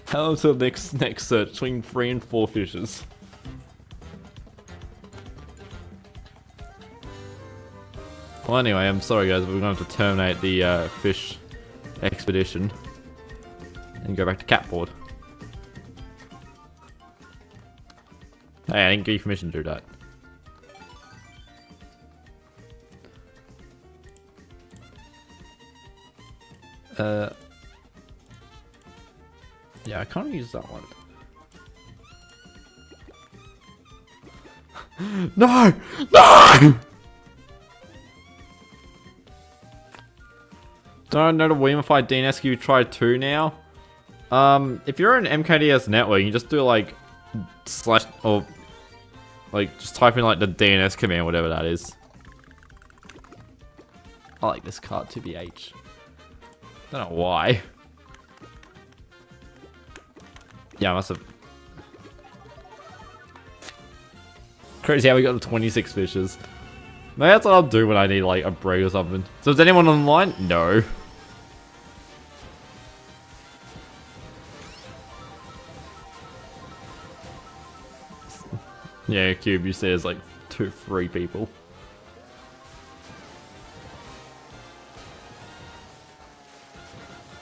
Speaker 1: How to next search between 3 and 4 fishes. Well, anyway, I'm sorry guys, but we're going to have to terminate the fish expedition and go back to catboard. Hey, I didn't give you permission to do that. Yeah, I can't use that one. No! No! Don't know the Weamified DNS you try too now. If you're an MKDS network, you just do like slash or like just type in like the DNS command, whatever that is. I like this card TBH. Don't know why. Yeah, I must have. Crazy how we got the 26 fishes. Maybe that's what I'll do when I need like a break or something. So is anyone online? No. Yeah, Cube, you say there's like 3 people.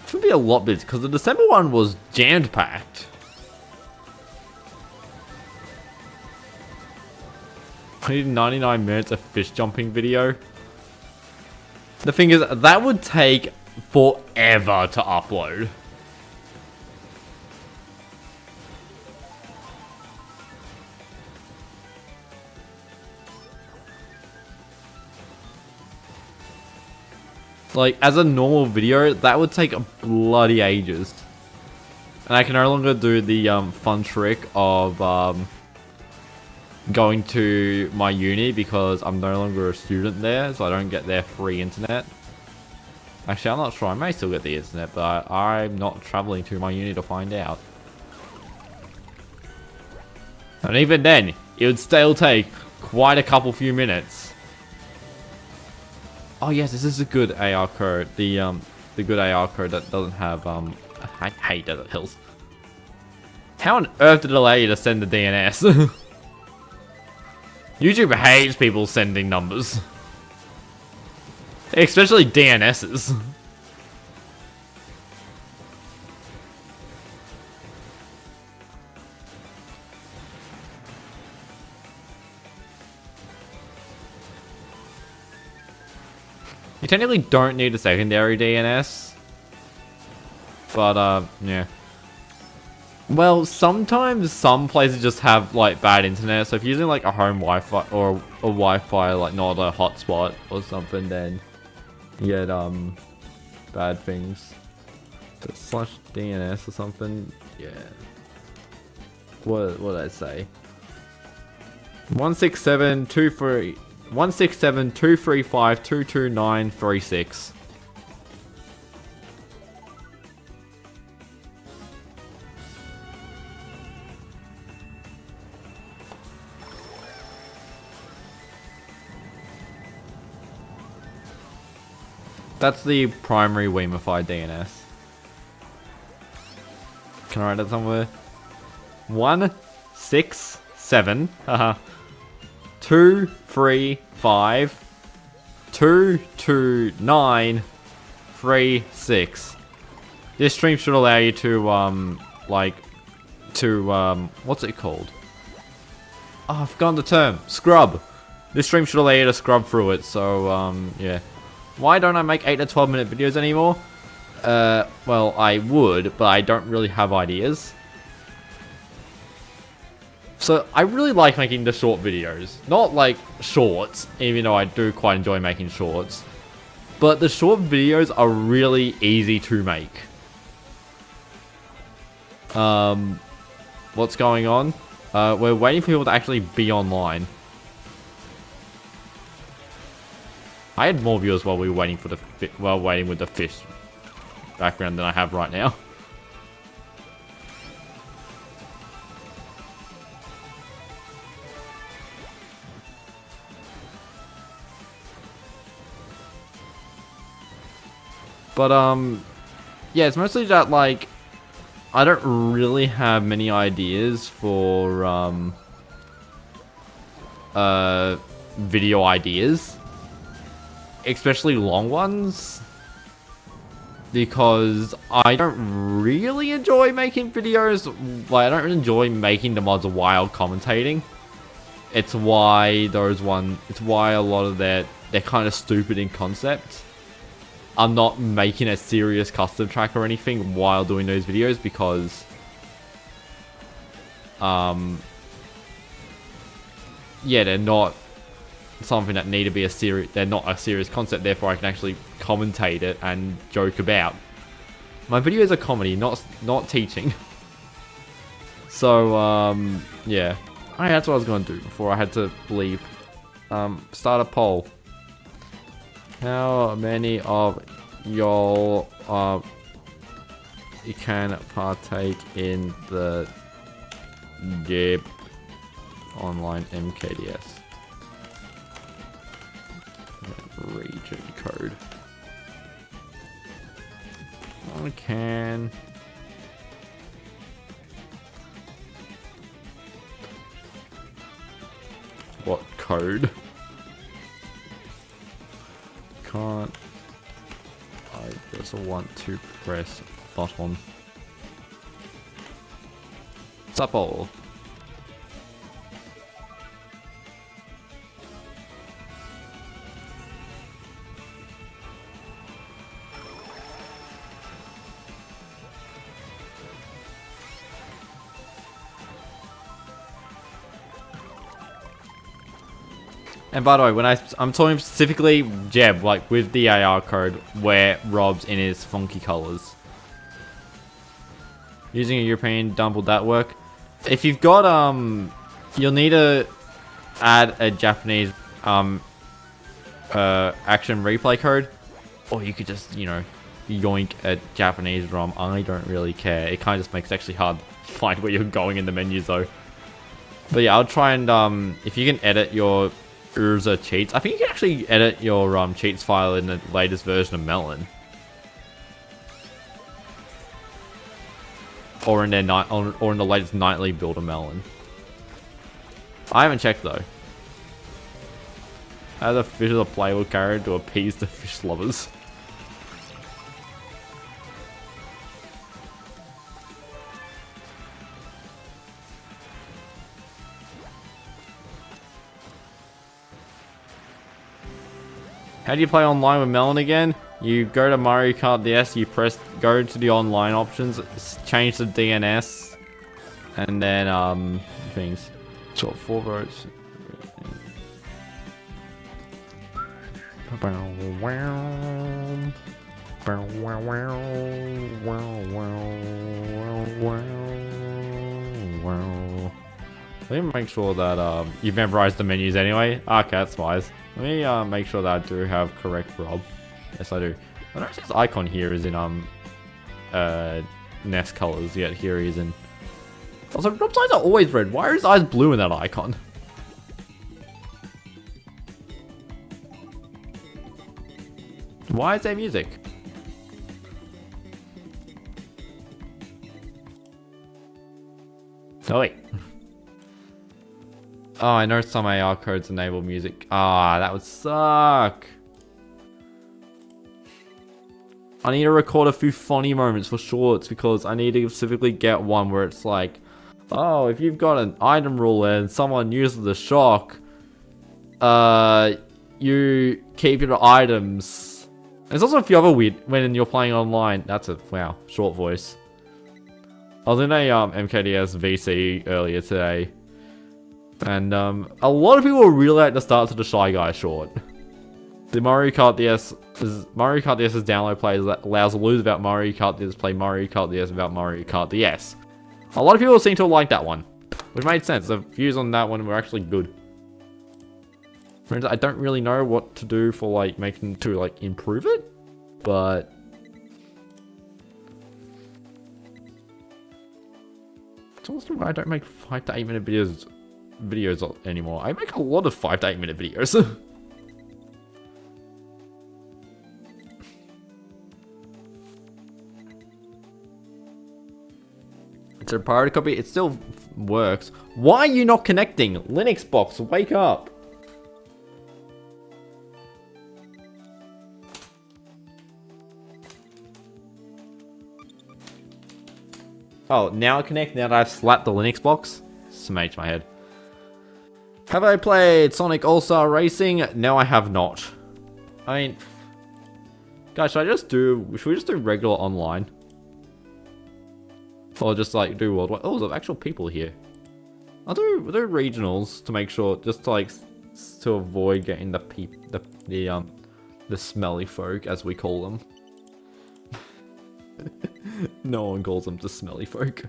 Speaker 1: It would be a lot busy because the December one was jammed packed. I need 99 minutes of fish jumping video. The thing is, that would take forever to upload. Like, as a normal video, that would take bloody ages. And I can no longer do the fun trick of going to my uni because I'm no longer a student there, so I don't get their free internet. Actually, I'm not sure. I may still get the internet, but I'm not traveling to my uni to find out. And even then, it would still take quite a few minutes. Oh yes, this is a good AR code. The good AR code that doesn't have I hate Desert Hills. How on earth did it allow you to send the DNS? YouTube hates people sending numbers. Especially DNSs. You technically don't need a secondary DNS. But, yeah. Well, sometimes some places just have, like, bad internet. So if you're using, like, a home Wi-Fi or a Wi-Fi, like, not a hotspot or something, then you get, bad things. So /DNS or something. Yeah. what did I say? 167-235-229-36. That's the primary Weamified DNS. Can I write that somewhere? 167 235 22936. This stream should allow you to what's it called? Oh, I've forgotten the term. Scrub. This stream should allow you to scrub through it, so yeah. Why don't I make 8 to 12 minute videos anymore? Well, I would, but I don't really have ideas. So, I really like making the short videos. Not like shorts, even though I do quite enjoy making shorts. But the short videos are really easy to make. What's going on? We're waiting for people to actually be online. I had more viewers while we were waiting for waiting with the fish background than I have right now. But yeah, it's mostly that like I don't really have many ideas for video ideas. Especially long ones, because I don't really enjoy making videos. Like, I don't really enjoy making the mods while commentating. It's why it's why a lot of they're kind of stupid in concept. I'm not making a serious custom track or anything while doing those videos because yeah, they're not something that need to be they're not a serious concept, therefore I can actually commentate it and joke about. My videos are comedy, not teaching. So yeah, that's what I was going to do before I had to leave. Start a poll. How many of y'all you can partake in the Jib online MKDS? Region code. I can. What code? Can't. I just want to press button. Supple. And by the way, when I'm talking specifically Jeb, like with the AR code where Rob's in his funky colors. Using a European dump, will that work? If you've got you'll need to add a Japanese action replay code, or you could just, you know, yoink a Japanese ROM. I don't really care. It kind of just makes it actually hard to find where you're going in the menus though. But yeah, I'll try and if you can edit your Urza cheats. I think you can actually edit your cheats file in the latest version of Melon, or in their or in the latest nightly build of Melon. I haven't checked though. How the fish is a playable character to appease the fish lovers. How do you play online with Melon again? You go to Mario Kart DS, you go to the online options, change the DNS, and then things. So 4 votes. Let me make sure that you've memorized the menus anyway. Okay, that's wise. Let me make sure that I do have correct Rob. Yes, I do. I noticed his icon here is in Nest colors, yet here he's in. Also, Rob's eyes are always red. Why are his eyes blue in that icon? Why is there music? Oh wait. Oh, I know some AR codes enable music. Ah, that would suck. I need to record a few funny moments for shorts because I need to specifically get one where it's like, oh, if you've got an item ruler and someone uses the shock, you keep your items. There's also a few other weird when you're playing online. That's a wow short voice. I was in a MKDS VC earlier today, and a lot of people really like to start to the Shy Guy short. The Mario Kart DS is download plays that allows a loser about Mario Kart DS play Mario Kart DS about Mario Kart DS. A lot of people seem to like that one, which made sense. The views on that one were actually good. Friends, I don't really know what to do for like making to like improve it, but it's also why I don't make 5 to 8 minute videos anymore. I make a lot of 5 to 8 minute videos. It's a priority copy. It still works. Why are you not connecting? Linux box, wake up. Oh, now connect now that I've slapped the Linux box? Smage my head. Have I played Sonic All-Star Racing? No, I have not. I mean, guys, should we just do regular online? Or just like do worldwide? Oh, there's actual people here. I'll do regionals to make sure, just to like to avoid getting the smelly folk, as we call them. No one calls them the smelly folk.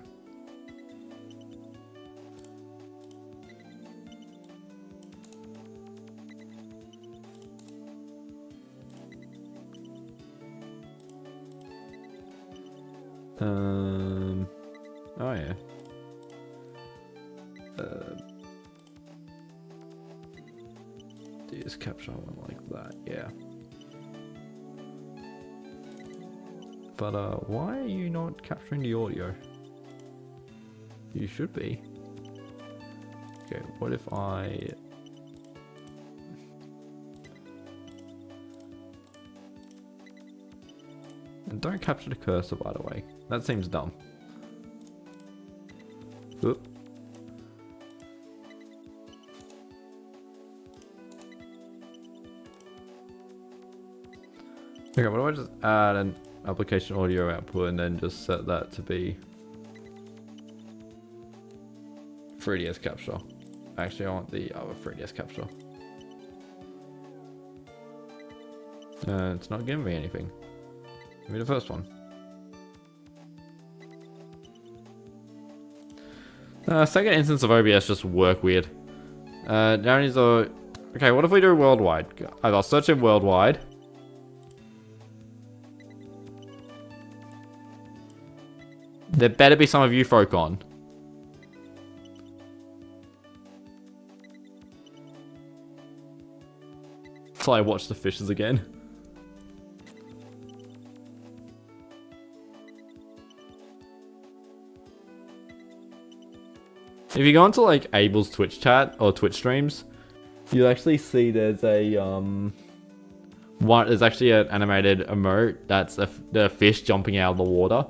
Speaker 1: Oh yeah. DS capture one like that, yeah. But why are you not capturing the audio? You should be. Okay, what if I... And don't capture the cursor, by the way. That seems dumb. Oop. Okay, what do I just add an application audio output and then just set that to be 3DS capture? Actually, I want the other 3DS capture. It's not giving me anything. Give me the first one. Second instance of OBS just work weird. Now is a... Okay, what if we do worldwide? I'll search in worldwide. There better be some of you folk on. So I watch the fishes again. If you go into like Abel's Twitch chat or Twitch streams, you'll actually see there's a there's actually an animated emote that's the fish jumping out of the water.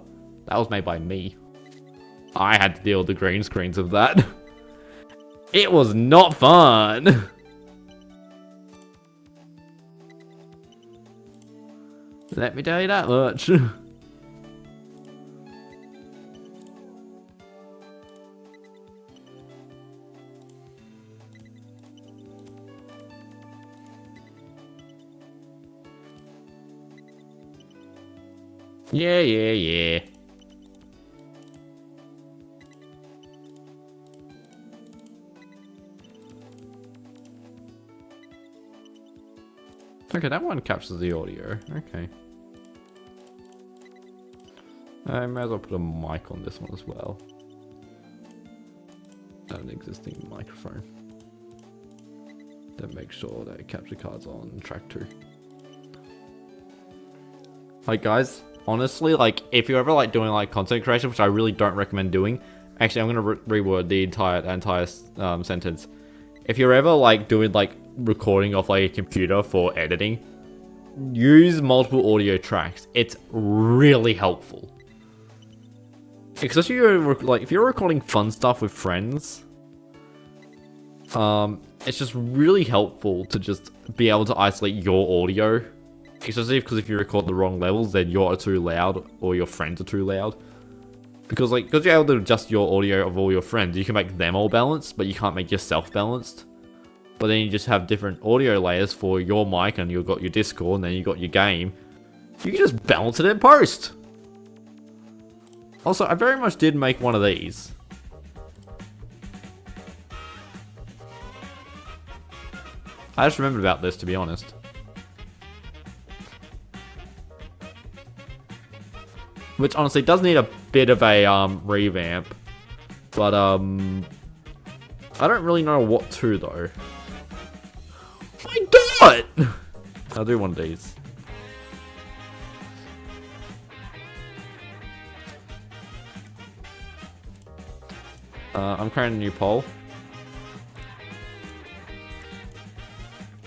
Speaker 1: That was made by me. I had to deal with the green screens of that. It was not fun. Let me tell you that much. Yeah. Okay, that one captures the audio. Okay. I may as well put a mic on this one as well. And an existing microphone. Then make sure that capture card's on track 2. Like guys, honestly, like if you're ever like doing like content creation, which I really don't recommend doing. Actually, I'm gonna reword the entire sentence. If you're ever like doing like recording off like a computer for editing, use multiple audio tracks. It's really helpful. Especially if you're recording fun stuff with friends, it's just really helpful to just be able to isolate your audio. Especially because if you record the wrong levels, then you're too loud or your friends are too loud. Because you're able to adjust your audio of all your friends, you can make them all balanced, but you can't make yourself balanced. But then you just have different audio layers for your mic, and you've got your Discord, and then you got your game. You can just balance it in post. Also, I very much did make one of these. I just remembered about this, to be honest. Which honestly does need a bit of a revamp. But I don't really know what to though. My God! I'll do one of these. I'm creating a new poll.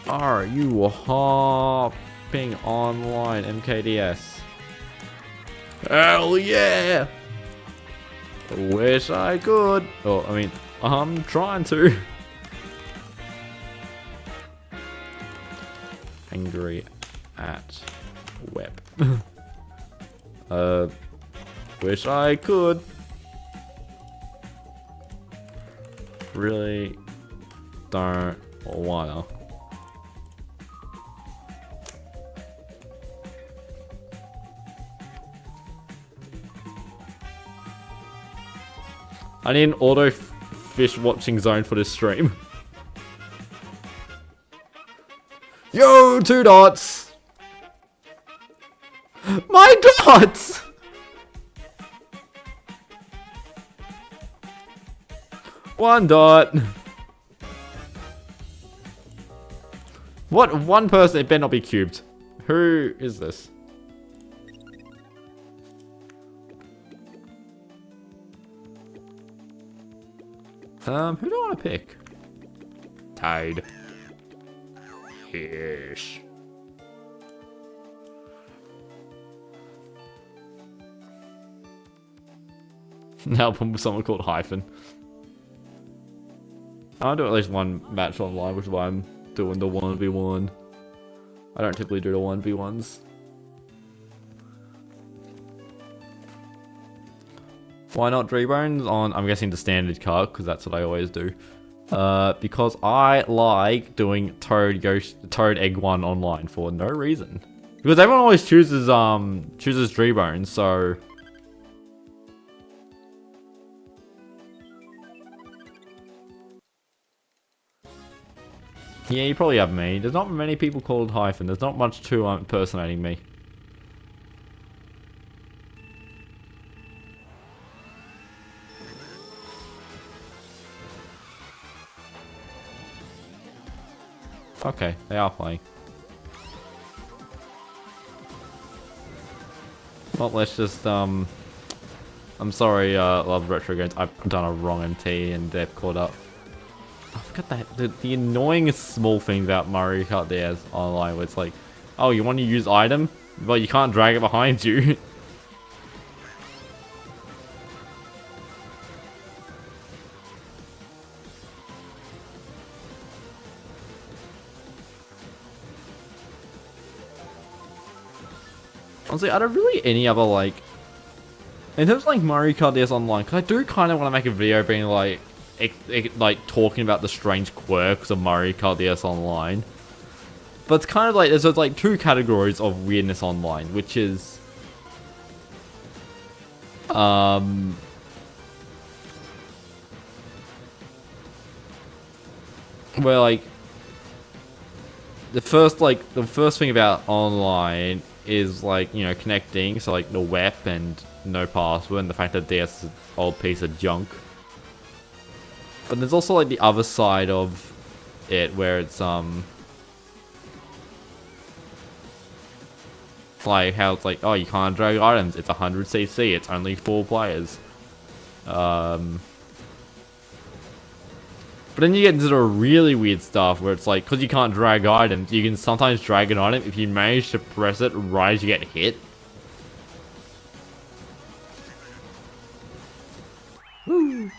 Speaker 1: Are you hopping online, MKDS? Hell yeah! Wish I could. Oh, I mean, I'm trying to. Angry at web. Wish I could. Really don't wanna. I need an auto fish watching zone for this stream. Yo, 2 dots! My dots! One dot. What? One person? It better not be cubed. Who is this? Who do I want to pick? Tide. Yes. Now with someone called Hyphen. I'll do at least one match online, which is why I'm doing the 1v1. I don't typically do the 1v1s. Why not Dreebones on, I'm guessing, the standard card, because that's what I always do. Because I like doing Toad Egg 1 online for no reason. Because everyone always chooses Dreebones, so... Yeah, you probably have me. There's not many people called Hyphen. There's not much to impersonating me. Okay, they are playing. Well, let's just, I'm sorry, Love Retro Games. I've done a wrong MT and they've caught up. I forgot that, the annoying small thing about Mario Kart DS online where it's like, oh, you want to use item? But you can't drag it behind you. Honestly, I don't really any other, like... In terms of, like, Mario Kart DS Online, because I do kind of want to make a video being, like... like, talking about the strange quirks of Mario Kart DS Online. But it's kind of like... There's, like, 2 categories of weirdness online, which is... where, like... the first thing about online is like, you know, connecting, so like the web and no password, and the fact that DS is an old piece of junk. But there's also like the other side of it where it's like how it's like, oh, you can't drag items, it's 100cc, it's only 4 players. But then you get into the really weird stuff where it's like, because you can't drag items, you can sometimes drag an item if you manage to press it right as you get hit. Woo.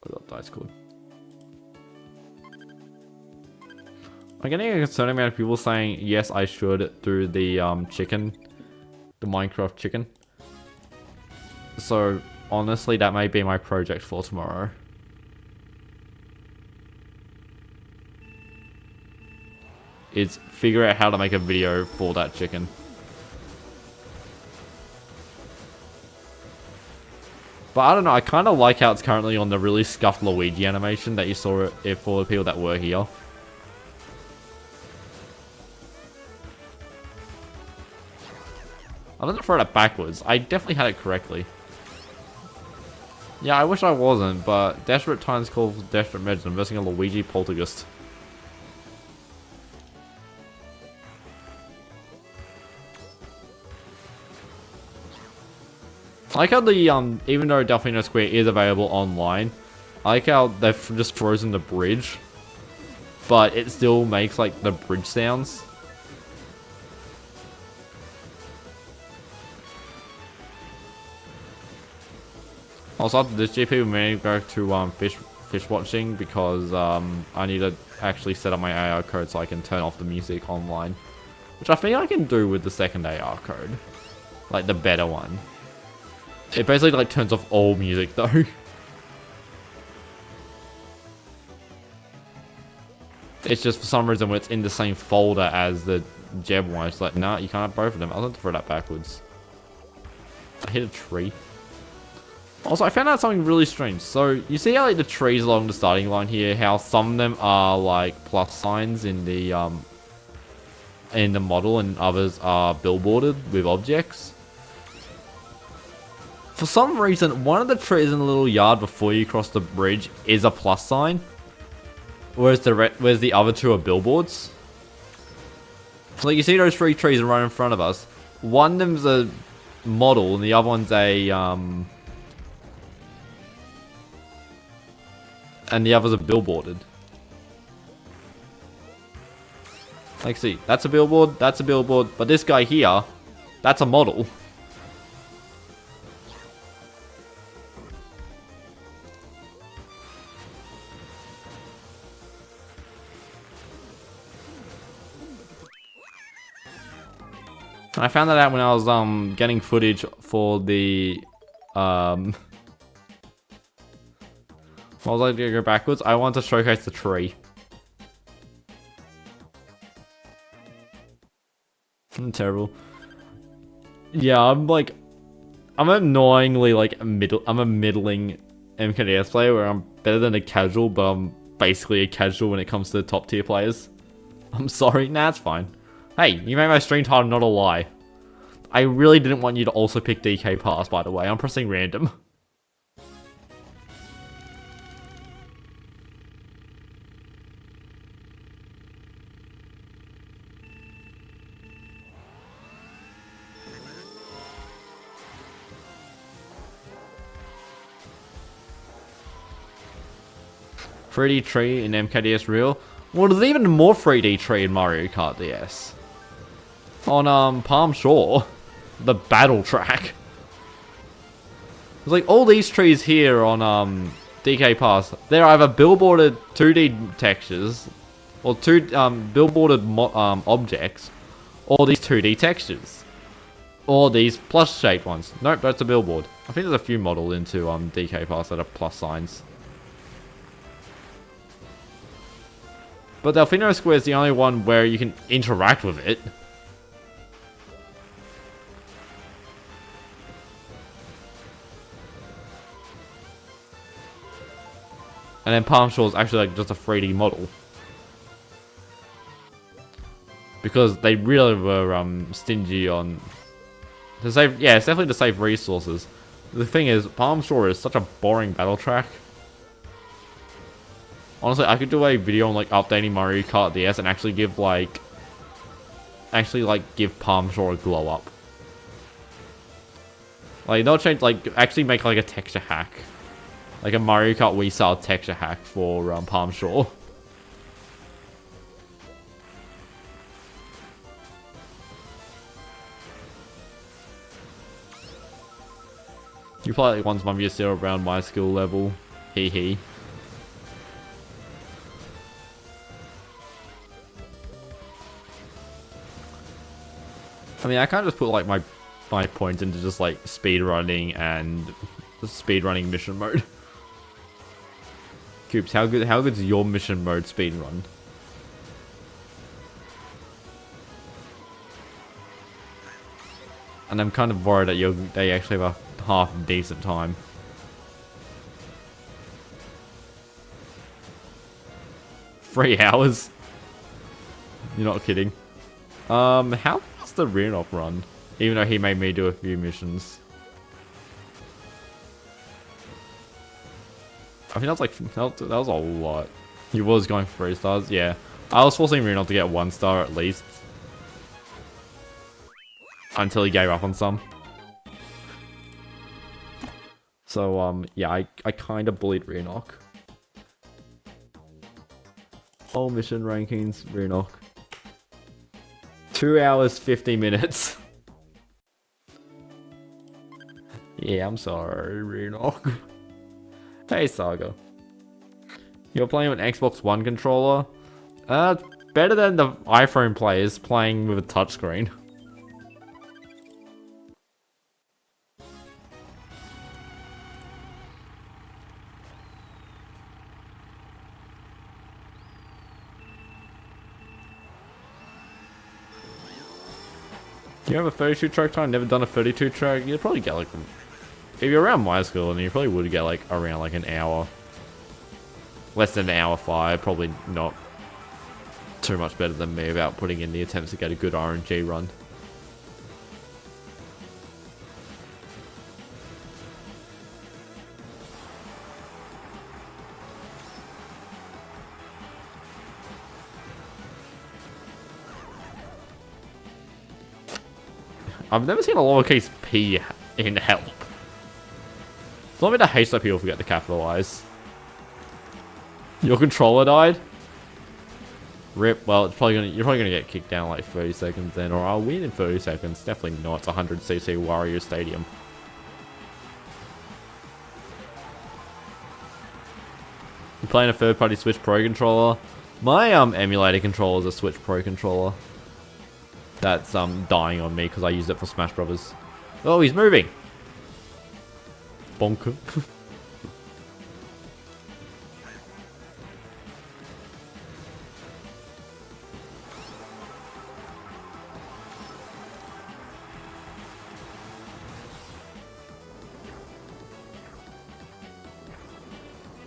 Speaker 1: What that dice called? I'm getting a concerning amount of people saying, yes, I should do the chicken. The Minecraft chicken. So, honestly, that may be my project for tomorrow. Is figure out how to make a video for that chicken. But I don't know, I kind of like how it's currently on the really scuffed Luigi animation that you saw it for the people that were here. I didn't throw that backwards. I definitely had it correctly. Yeah, I wish I wasn't, but desperate times call for desperate measures. I'm versing a Luigi poltergeist. I like how the, even though Delfino Square is available online, I like how they've just frozen the bridge, but it still makes, like, the bridge sounds. Also, after this GP, we may go to fish watching because I need to actually set up my AR code so I can turn off the music online, which I think I can do with the second AR code, like the better one. It basically like turns off all music though. It's just for some reason when it's in the same folder as the Jeb one, it's like, nah, you can't have both of them. I'll have to throw that backwards. I hit a tree. Also, I found out something really strange. So, you see how like the trees along the starting line here, how some of them are like plus signs in the model and others are billboarded with objects? For some reason, one of the trees in the little yard before you cross the bridge is a plus sign, whereas the other two are billboards. So like you see those 3 trees right in front of us. One of them's a model and the other one's a and the others are billboarded. Like, see, that's a billboard, but this guy here, that's a model. And I found that out when I was getting footage for the I was like to go backwards. I want to showcase the tree. Terrible. Yeah, I'm annoyingly like I'm a middling MKDS player where I'm better than a casual, but I'm basically a casual when it comes to the top tier players. I'm sorry, nah, it's fine. Hey, you made my stream title not a lie. I really didn't want you to also pick DK Pass, by the way. I'm pressing random. .3D tree in MKDS Real. Well, there's even more 3D tree in Mario Kart DS. On Palm Shore, the battle track. There's like all these trees here on DK Pass. They're either billboarded 2D textures, or billboarded objects, or these 2D textures, or these plus shaped ones. Nope, that's a billboard. I think there's a few models into DK Pass that are plus signs. But Delfino Square is the only one where you can interact with it. And then Palm Shore is actually like just a 3D model. Because they really were stingy on to save. Yeah, it's definitely to save resources. The thing is, Palm Shore is such a boring battle track. Honestly, I could do a video on like updating Mario Kart DS and actually give give Palm Shore a glow up. Like they'll change, like actually make like a texture hack, like a Mario Kart Wii style texture hack for Palm Shore. You play like once you're still around my skill level. Hee hee. I mean, I can't just put like my points into just like speed running and the speed running mission mode. Coops, how good's your mission mode speed run? And I'm kind of worried that they actually have a half decent time. Three hours? You're not kidding. How's the Renock run? Even though he made me do a few missions. I think that was a lot. He was going for 3 stars, yeah. I was forcing Renock to get 1 star at least. Until he gave up on some. So, yeah, I kind of bullied Renock. All mission rankings, Renock. 2 hours, 50 minutes. Yeah, I'm sorry, Renock. Hey, Saga. You're playing with an Xbox One controller? Better than the iPhone players playing with a touchscreen. You have a 32 track time? Never done a 32 track? You'd probably get like, if you're around my school, then you probably would get like around like an hour. Less than an hour 5, probably not too much better than me about putting in the attempts to get a good RNG run. I've never seen a lowercase p in help. It's not me to hate that people forget to capitalize. Your controller died? Rip. Well, you're probably gonna get kicked down like 30 seconds then, or I'll win in 30 seconds. Definitely not. It's 100cc Wario Stadium. You playing a third-party Switch Pro controller? My emulator controller is a Switch Pro controller. That's dying on me because I used it for Smash Brothers. Oh, he's moving. Bonker.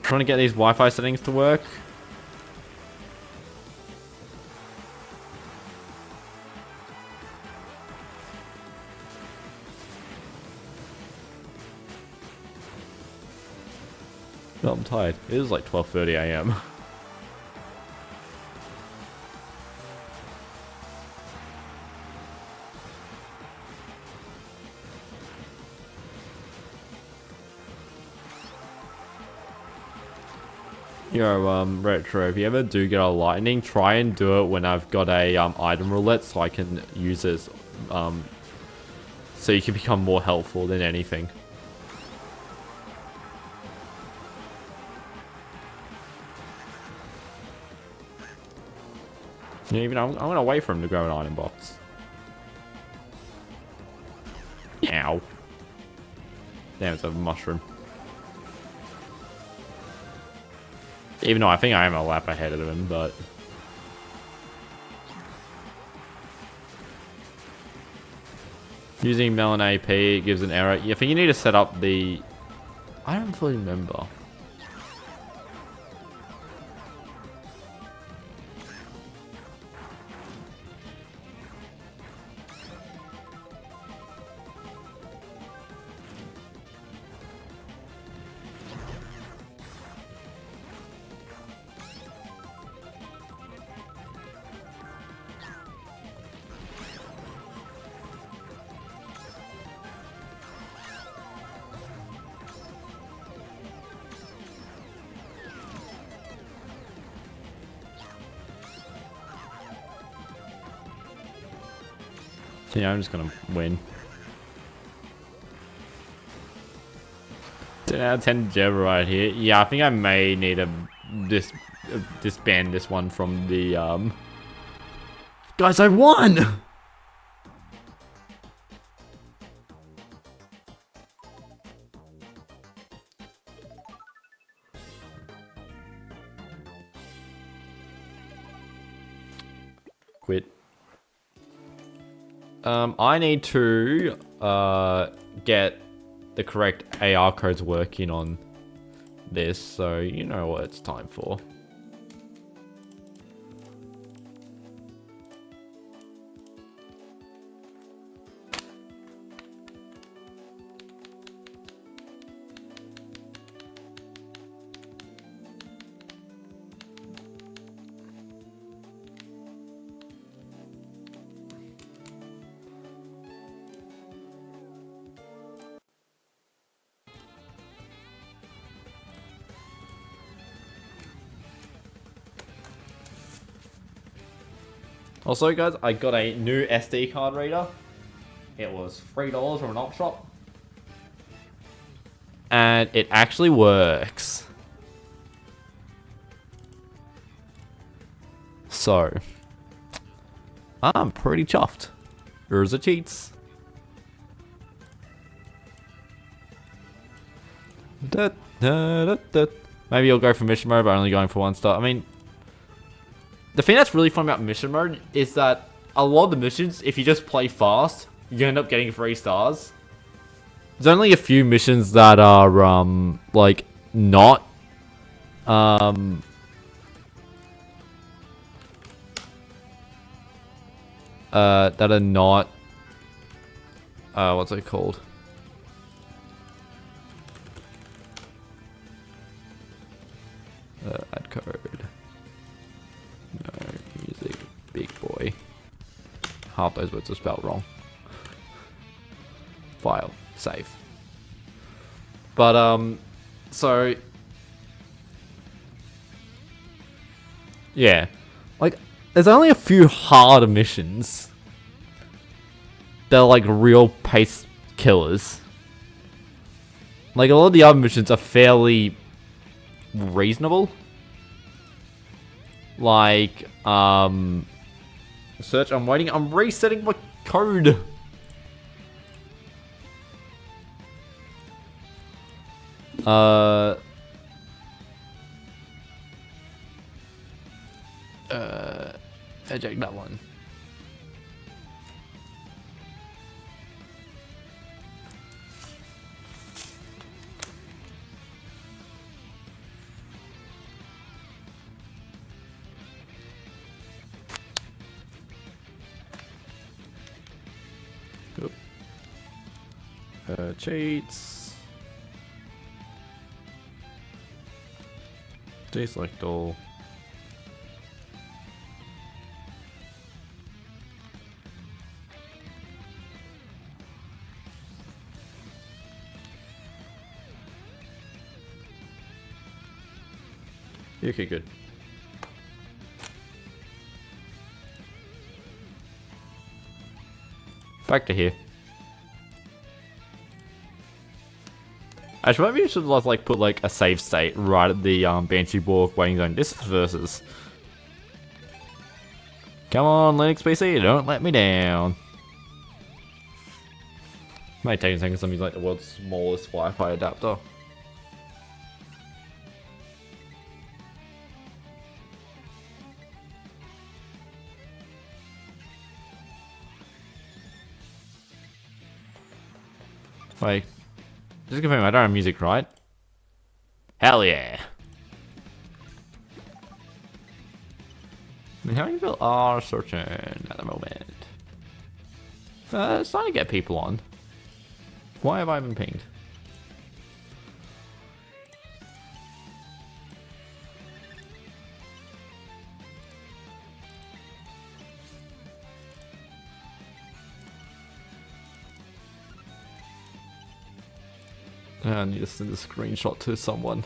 Speaker 1: Trying to get these Wi-Fi settings to work. No, I'm tired. It is like 12:30 AM. Yo, Retro, if you ever do get a lightning, try and do it when I've got a item roulette so I can use it so you can become more helpful than anything. Yeah, even I'm gonna wait for him to grab an item box. Ow. Damn, it's a mushroom. Even though I think I am a lap ahead of him, but Using Melon AP, it gives an error. I think you need to set up the... I don't fully remember. Yeah, I'm just gonna win. 10 out of 10 Jeb right here. Yeah, I think I may need to disband this one from the Guys, I won! Quit. I need to get the correct AR codes working on this, so you know what it's time for. Also, guys, I got a new SD card reader. It was $3 from an op shop. And it actually works. So, I'm pretty chuffed. Here's the cheats. Maybe you'll go for mission mode, but only going for 1 star. I mean, the thing that's really fun about mission mode is that a lot of the missions, if you just play fast, you end up getting 3 stars. There's only a few missions that are, like, not, that are not, what's it called? Add code. No music, big boy. Half those words are spelled wrong. File, save. But, so... yeah. Like, there's only a few harder missions. They're like real pace killers. Like, a lot of the other missions are fairly reasonable. Like, search, I'm waiting, I'm resetting my code. Eject that one. Cheats. Deselect all. Okay, good. Back to here. Actually, maybe you should like put like a save state right at the Banshee Walk waiting zone. This is versus. Come on, Linux PC, don't let me down. Might take a second. Something's like the world's smallest Wi-Fi adapter. Wait. Just confirm I don't have music, right? Hell yeah. How many people are searching at the moment? It's starting to get people on. Why have I been pinged? I need to send a screenshot to someone.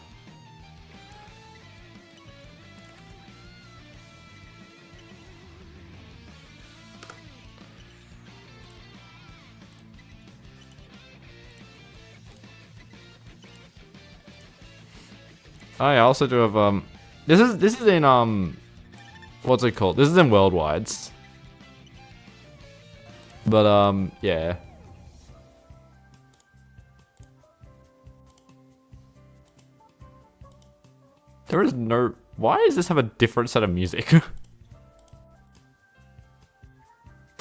Speaker 1: I also do have this is in what's it called? This is in Worldwides. But yeah. There is no... Why does this have a different set of music?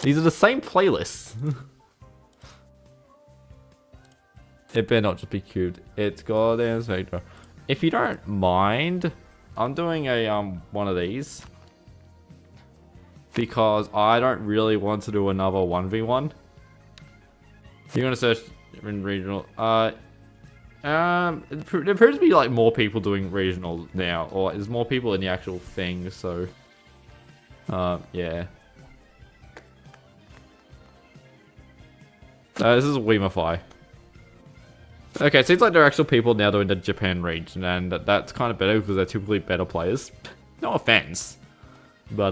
Speaker 1: These are the same playlists. It better not just be cubed. It's goddamn Spectre. If you don't mind, I'm doing a one of these. Because I don't really want to do another 1v1. You're gonna search in regional... there appears to be like more people doing regional now, or there's more people in the actual thing, so yeah. This is Weemify. Okay, it seems like there are actual people now doing the Japan region, and that's kind of better because they're typically better players. No offense, but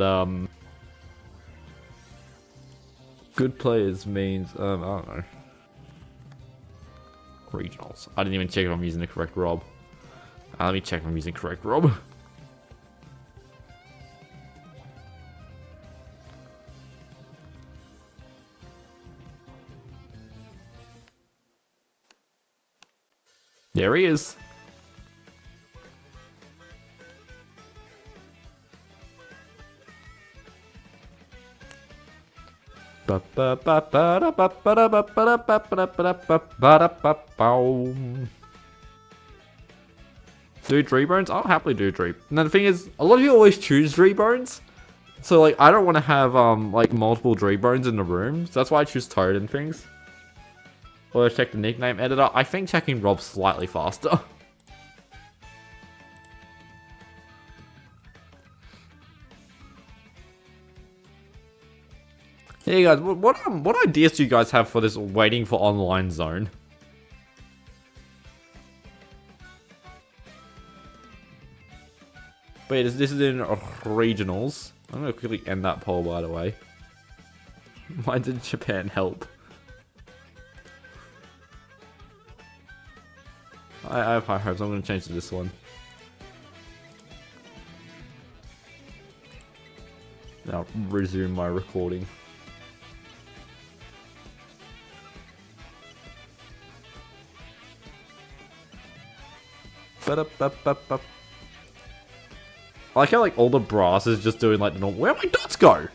Speaker 1: good players means I don't know. Regionals. I didn't even check if I'm using the correct Rob. Let me check if I'm using correct Rob. There he is. Do Dreebones? I'll happily do Dreeb. Now the thing is, a lot of you always choose Dreebones. So like, I don't want to have like multiple Dreebones in the room. So that's why I choose Toad and things. Or check the nickname editor. I think checking Rob's slightly faster. Hey guys, what ideas do you guys have for this waiting for online zone? Wait, this is in regionals. I'm gonna quickly end that poll, by the way. Why did Japan help? I have high hopes. I'm gonna change to this one. Now resume my recording. I like how like all the brass is just doing like the normal. Where'd my dots go?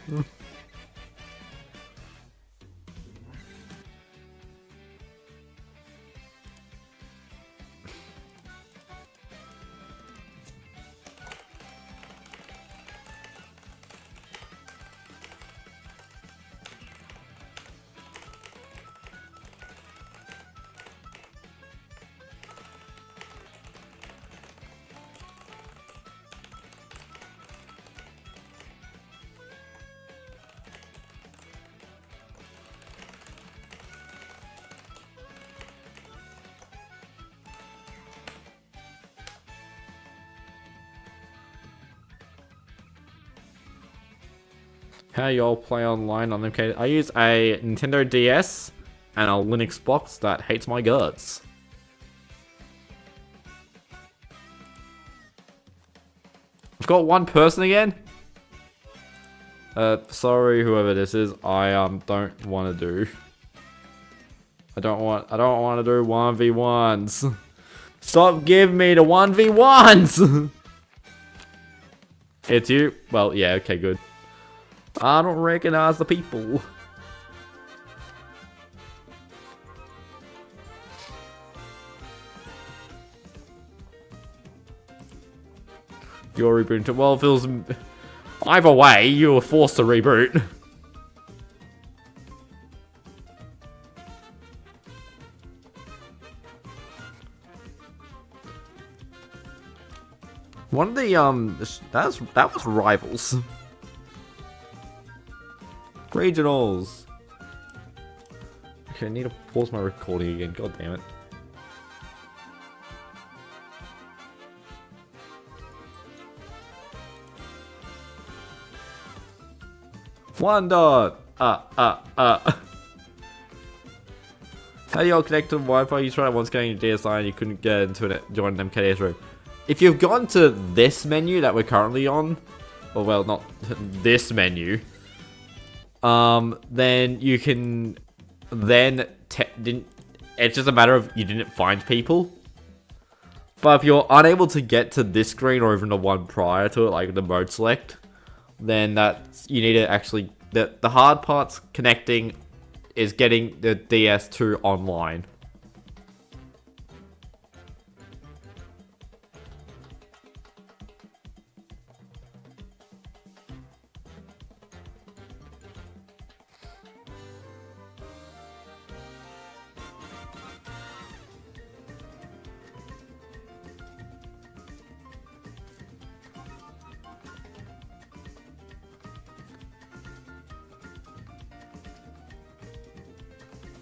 Speaker 1: How y'all play online on MKDS? I use a Nintendo DS and a Linux box that hates my guts. I've got one person again. Sorry, whoever this is. I don't want to do. I don't want to do 1v1s. Stop giving me the 1v1s. It's you. Well, yeah. Okay, good. I don't recognize the people. You're rebooting. Well, if it was... Either way, you were forced to reboot. One of the, that was Rivals. Regionals. Okay, I need to pause my recording again, god damn it. One dot! How do you all connect to Wi-Fi? You tried it once getting a DSI and you couldn't get into it, join an MKDS room. If you've gone to this menu that we're currently on, or well, not this menu, then you can, it's just a matter of you didn't find people. But if you're unable to get to this screen or even the one prior to it, like the mode select, then you need to actually, the hard part's connecting is getting the DS to online.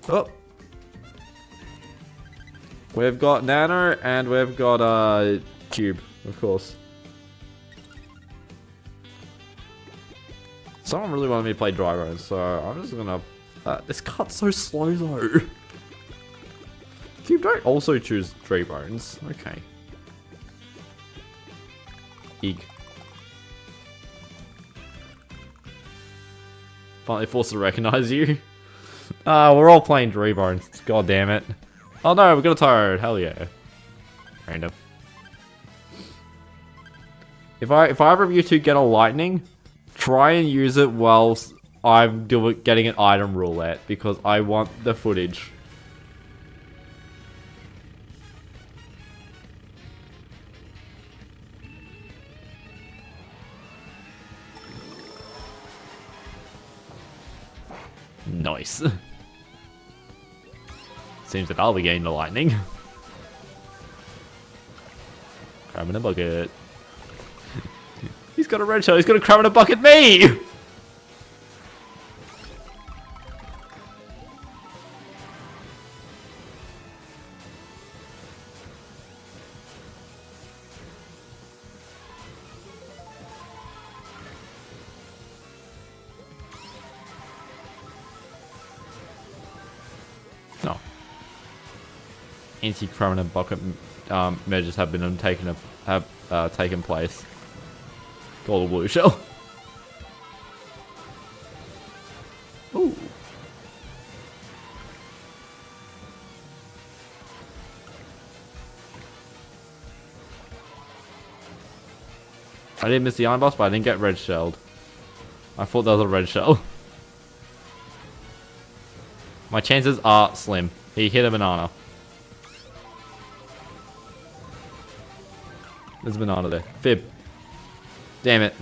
Speaker 1: Oh. We've got Nano and we've got Cube, of course. Someone really wanted me to play Dry Bones, so I'm just gonna... this cut's so slow though. Cube, don't also choose Dry Bones. Okay. Eek. Finally forced to recognize you. We're all playing Dry Bones. God damn it. Oh no, we got a Toad. Hell yeah. Random. If either of you two get a lightning, try and use it whilst I'm getting an item roulette because I want the footage. Nice. Seems that I'll be getting the lightning. Crab in a bucket. He's got a red shell. He's gonna crab in a bucket me! No. Anti-crab in a bucket measures have been taken place. Gold blue shell. Ooh. I didn't miss the iron boss, but I didn't get red shelled. I thought that was a red shell. My chances are slim. He hit a banana. There's a banana there. Fib. Damn it.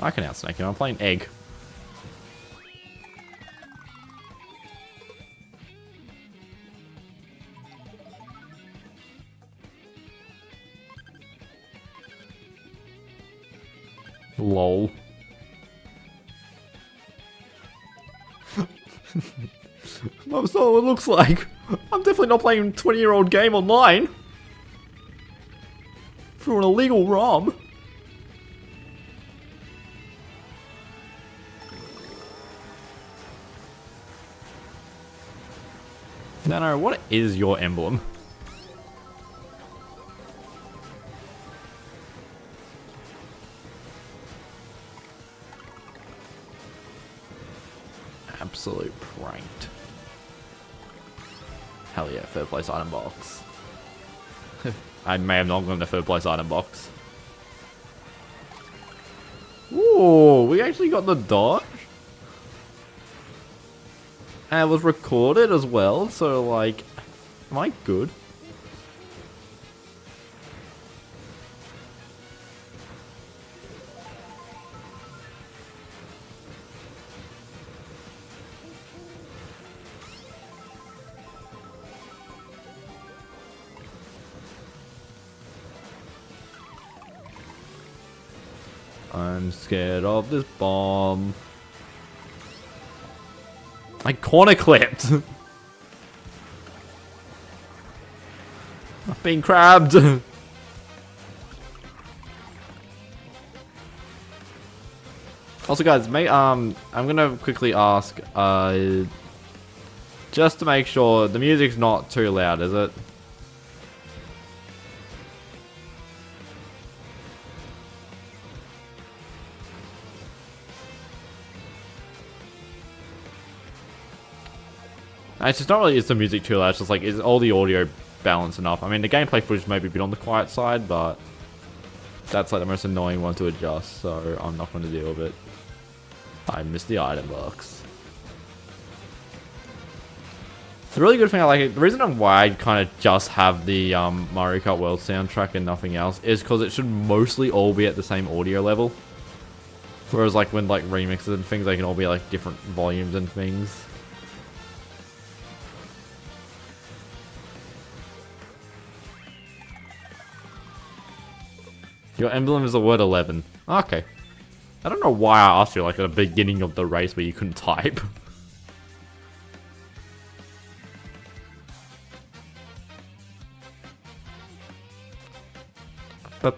Speaker 1: I can outsnake him. I'm playing egg. Lol. That's not what it looks like. I'm definitely not playing a 20-year-old game online. Through an illegal ROM. Nano, what is your emblem? Absolute pranked. Hell yeah, third place item box. I may have not gone to third place item box. Ooh, we actually got the dodge. And it was recorded as well, so like, am I good? I'm scared of this bomb. I corner clipped. I've been crabbed. Also, guys, I'm gonna quickly ask, just to make sure the music's not too loud, is it? It's just not really, is the music too loud, it's just like, is all the audio balanced enough? I mean, the gameplay footage may be a bit on the quiet side, but that's like the most annoying one to adjust, so I'm not going to deal with it. I missed the item box. The really good thing I like it, the reason why I kind of just have the Mario Kart World soundtrack and nothing else is because it should mostly all be at the same audio level. Whereas like when like remixes and things, they can all be like different volumes and things. Your emblem is the word 11. Okay. I don't know why I asked you like at the beginning of the race where you couldn't type. Why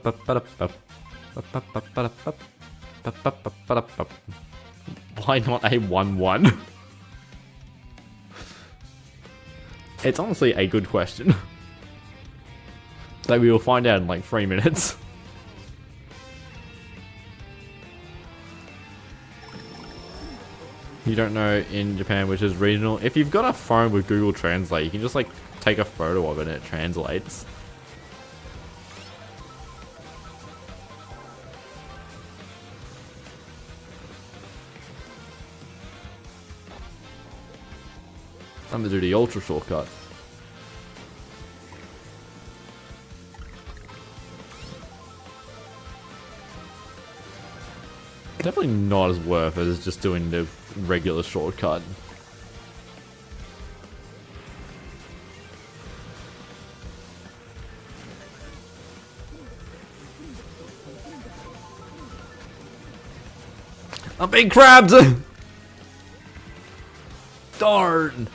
Speaker 1: not a 1-1? It's honestly a good question. That we will find out in like 3 minutes. You don't know in Japan which is regional. If you've got a phone with Google Translate, you can just like take a photo of it and it translates. I'm gonna do the ultra shortcut. Definitely not as worth it as just doing the regular shortcut. I'm being crabbed! Darn!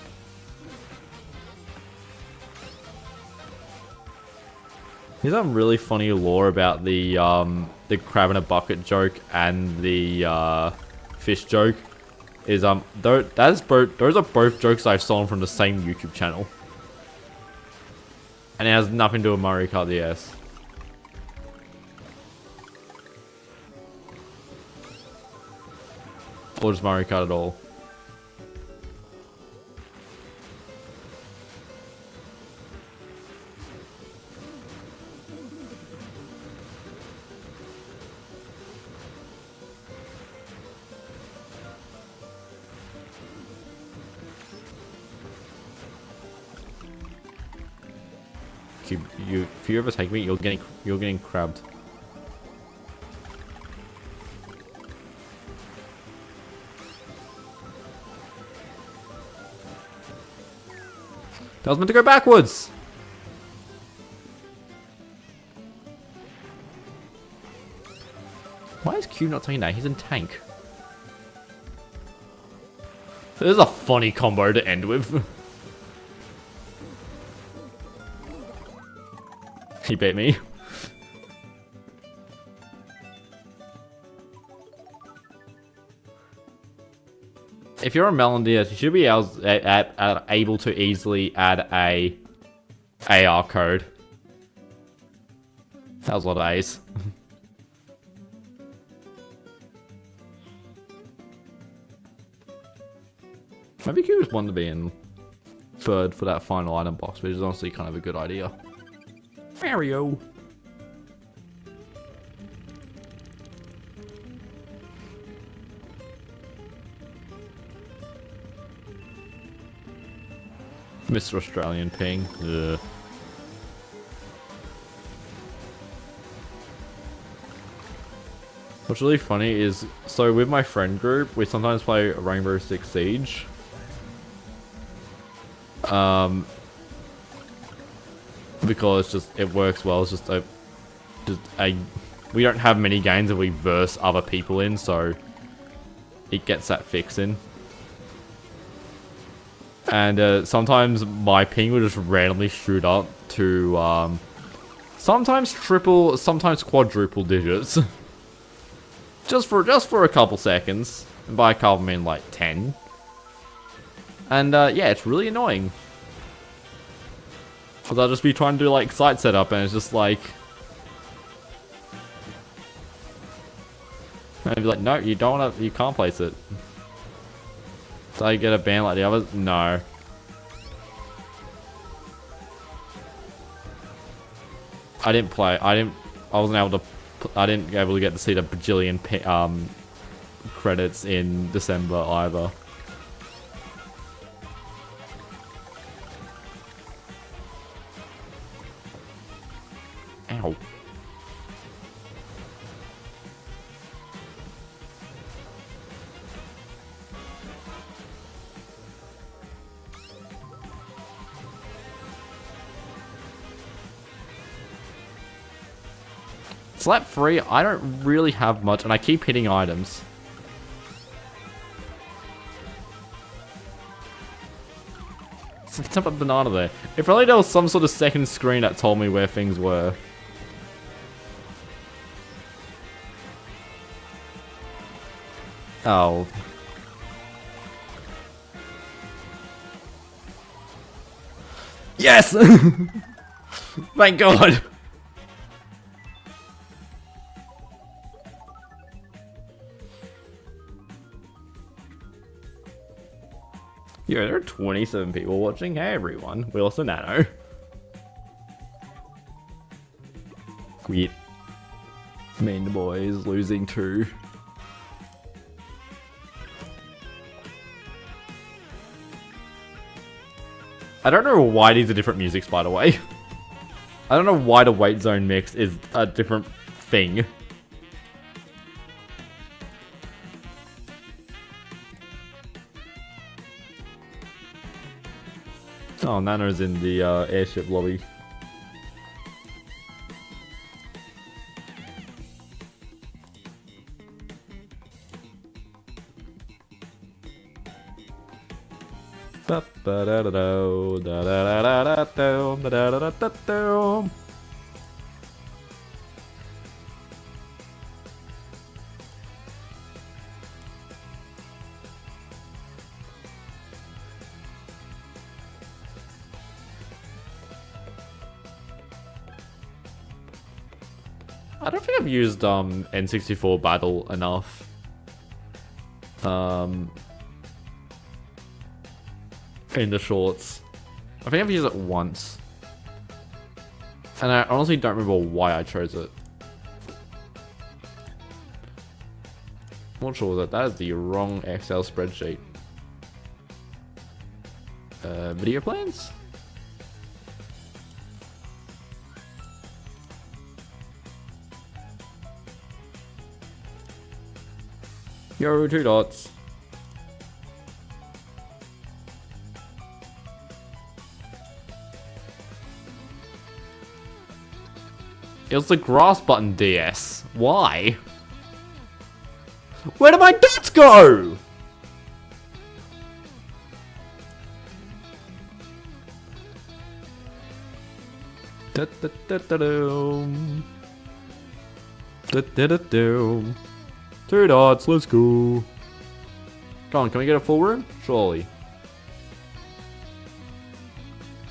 Speaker 1: Here's some really funny lore about the crab in a bucket joke and the fish joke. Is those are both jokes I've stolen from the same YouTube channel, and it has nothing to do with Mario Kart DS. Or just Mario Kart at all. If you ever take me, you're getting crabbed. That was meant to go backwards. Why is Q not taking that? He's in tank. This is a funny combo to end with. He bit me. If you're a Melbourne DS, you should be able to easily add a AR code. That was a lot of A's. Maybe Q just wanted to be in third for that final item box, which is honestly kind of a good idea. Mario. Mr. Australian ping. Ugh. What's really funny is, so with my friend group, we sometimes play Rainbow Six Siege. Because just it works well. It's just a we don't have many games that we verse other people in, so it gets that fix in. And sometimes my ping will just randomly shoot up to sometimes triple, sometimes quadruple digits. just for a couple seconds. And by a couple I mean like 10. And yeah, it's really annoying. Because I'll just be trying to do like site setup and it's just like... And I'd be like, no, you don't want to, you can't place it. So I get a ban like the others? No. I didn't play, I wasn't able to get to see the bajillion credits in December either. Ow. Slap free, I don't really have much, and I keep hitting items. It's a banana there. If only there was some sort of second screen that told me where things were. Oh. Yes! Thank God! Yeah, there are 27 people watching. Hey everyone, Wilson Nano. Quit. Me and the boys losing 2. I don't know why these are different musics, by the way. I don't know why the weight zone mix is a different thing. Oh, Nano's in the airship lobby. I don't think I've used N64 Battle enough. In the shorts. I think I've used it once. And I honestly don't remember why I chose it. I'm not sure that that is the wrong Excel spreadsheet. Video plans? Yo, 2 dots. It was the grass button DS. Why? Where did my dots go? Da da da da doom. Da da da doom. 2 dots, let's go. Come on, can we get a full room? Surely.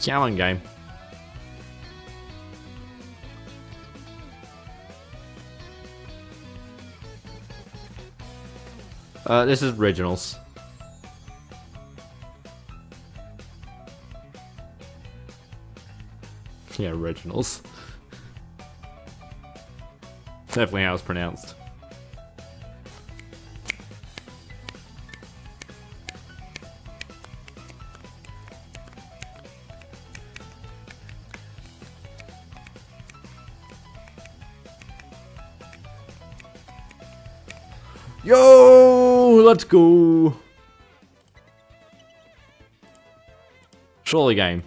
Speaker 1: Come on, game. This is regionals. Yeah, regionals. Definitely how it's pronounced. Yo, let's go. Surely game.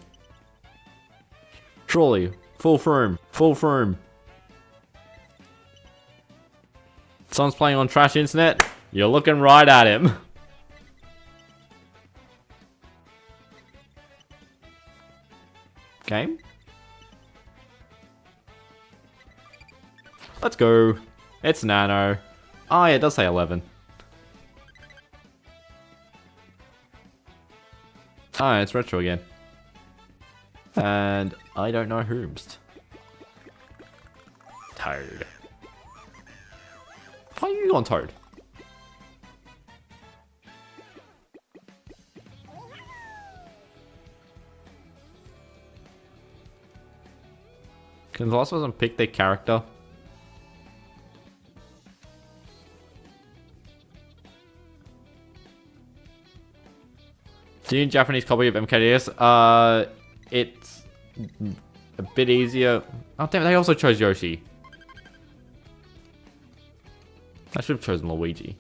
Speaker 1: Surely. Full firm. Full firm. Someone's playing on trash internet. You're looking right at him. Game. Let's go. It's Nano. Oh yeah, it does say 11. Oh, it's retro again. And I don't know whomst. Toad. Why are you on Toad? Can the last person pick their character? Do you need a Japanese copy of MKDS? It's a bit easier. Oh damn, they also chose Yoshi. I should have chosen Luigi.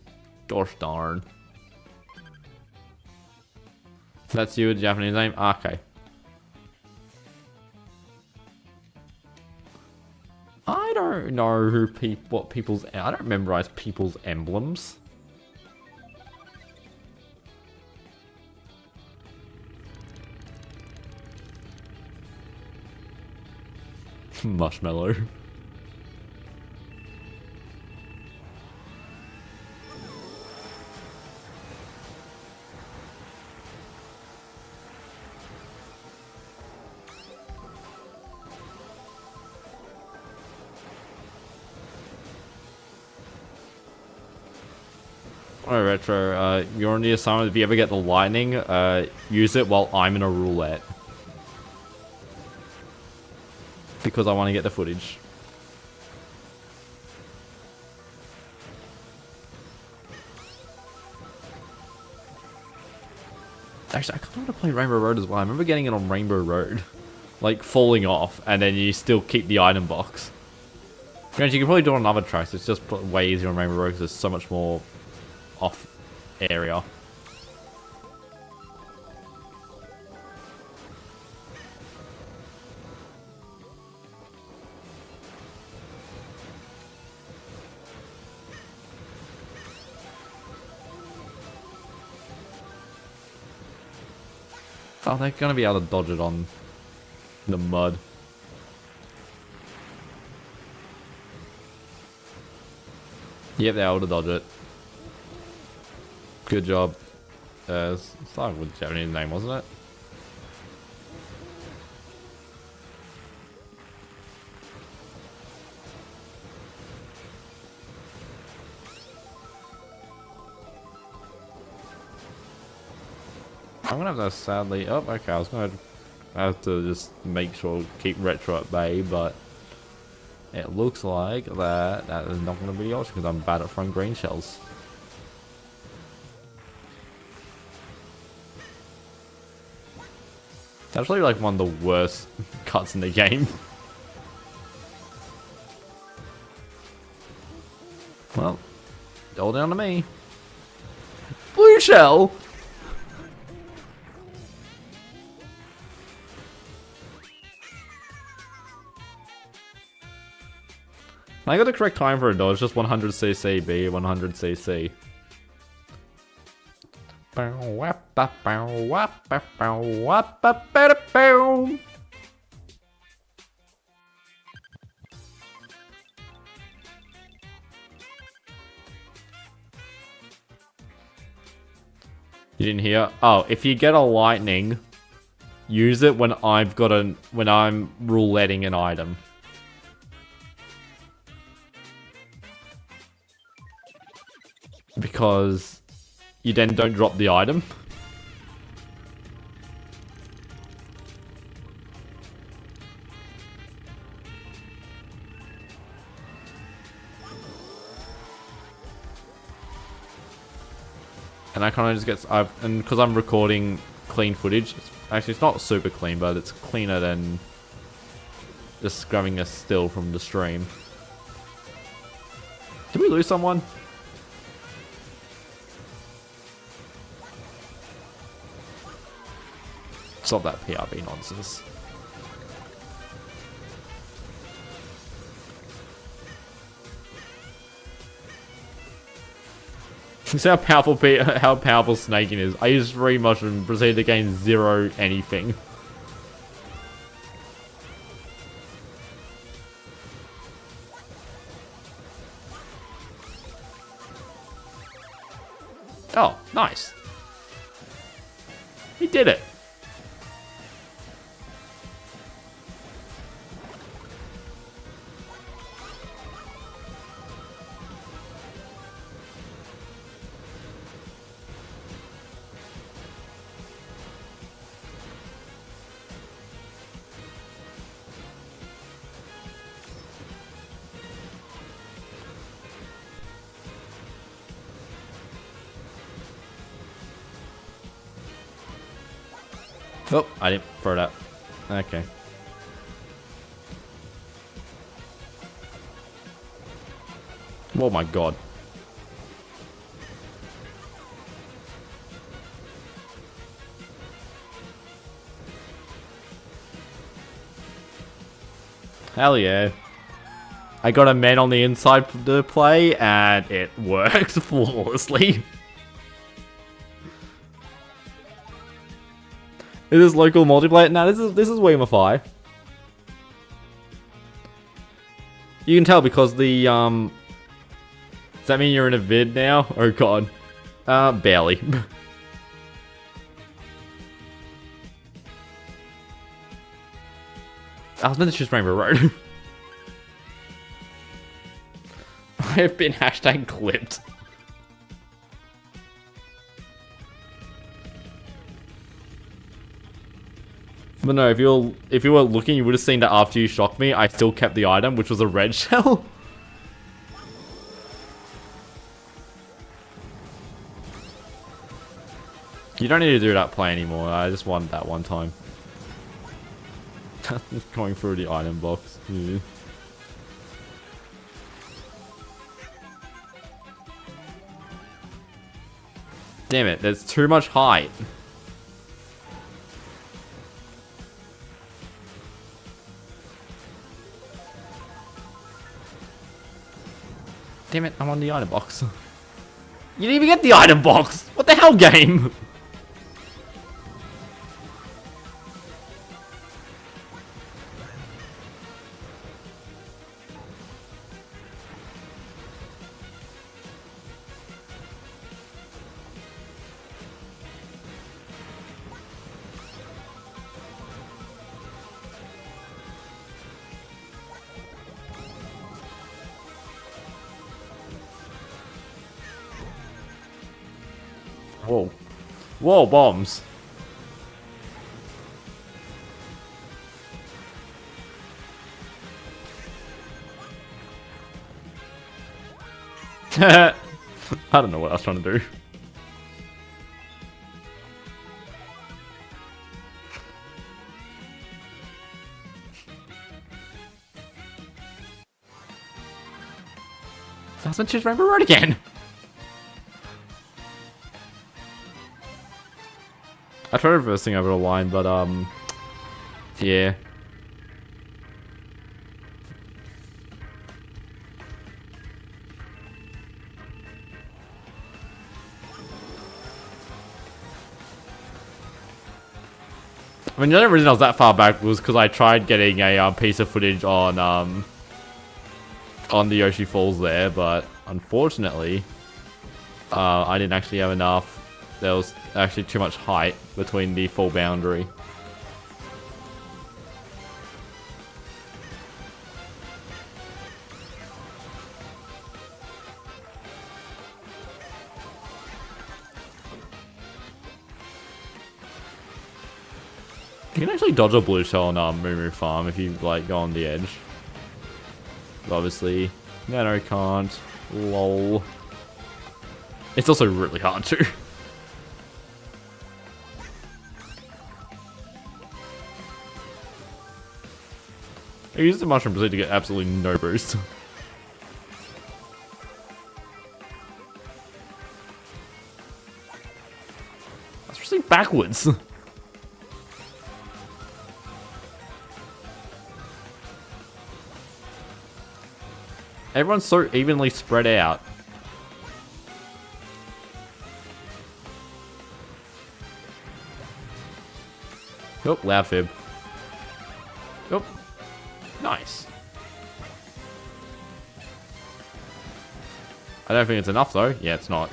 Speaker 1: Gosh darn. That's you with the Japanese name? Okay. I don't know who what people's... I don't memorize people's emblems. Marshmallow. Alright, Retro, you're on the assignment. If you ever get the lightning, use it while I'm in a roulette. Because I want to get the footage. Actually, I kind of want to play Rainbow Road as well. I remember getting it on Rainbow Road. Like, falling off, and then you still keep the item box. Granted, you can probably do it on other tracks. It's just way easier on Rainbow Road because there's so much more off area. Oh, they're gonna be able to dodge it on the mud. Yep, they're able to dodge it. Good job. It's like with the Japanese name, wasn't it? I'm gonna have to sadly... Oh, okay, I was gonna have to just make sure keep Retro at bay, but it looks like that is not gonna be the option because I'm bad at throwing green shells. It's actually like one of the worst cuts in the game. Well, all down to me. Blue shell! I got the correct time for a dodge, just 100cc B, 100cc. You didn't hear? Oh, if you get a lightning, use it when I'm rouletting an item. Because you then don't drop the item. And I kind of just get... and because I'm recording clean footage, actually it's not super clean, but it's cleaner than just grabbing a still from the stream. Did we lose someone? Stop that PRB nonsense. See how powerful snaking is. I used 3 mushrooms and proceeded to gain 0 anything. Oh, nice. He did it. Oh, I didn't throw that. Okay. Oh my god. Hell yeah. I got a man on the inside to play and it worked flawlessly. Is this local multiplayer? No, this is Weemify. You can tell because the does that mean you're in a vid now? Oh god. Barely. I was meant to choose Rainbow Road. I have been hashtag clipped. But no, if you were looking, you would have seen that after you shocked me, I still kept the item, which was a red shell. You don't need to do that play anymore. I just won that one time. Going through the item box. Yeah. Damn it, there's too much height. Damn it, I'm on the item box. You didn't even get the item box! What the hell, game? Whoa. Whoa, bombs. I don't know what I was trying to do. I was meant to choose Rainbow Road again. I tried reversing over the line, but yeah. I mean, the only reason I was that far back was because I tried getting a piece of footage on the Yoshi Falls there, but unfortunately, I didn't actually have enough. There was actually too much height between the full boundary. You can actually dodge a blue shell on Moo Farm if you like go on the edge. But obviously, no, can't. Lol. It's also really hard too. I used the mushroom to get absolutely no boost. That's really backwards. Everyone's so evenly spread out. Oh, loud fib. Oh, nice. I don't think it's enough though. Yeah, it's not.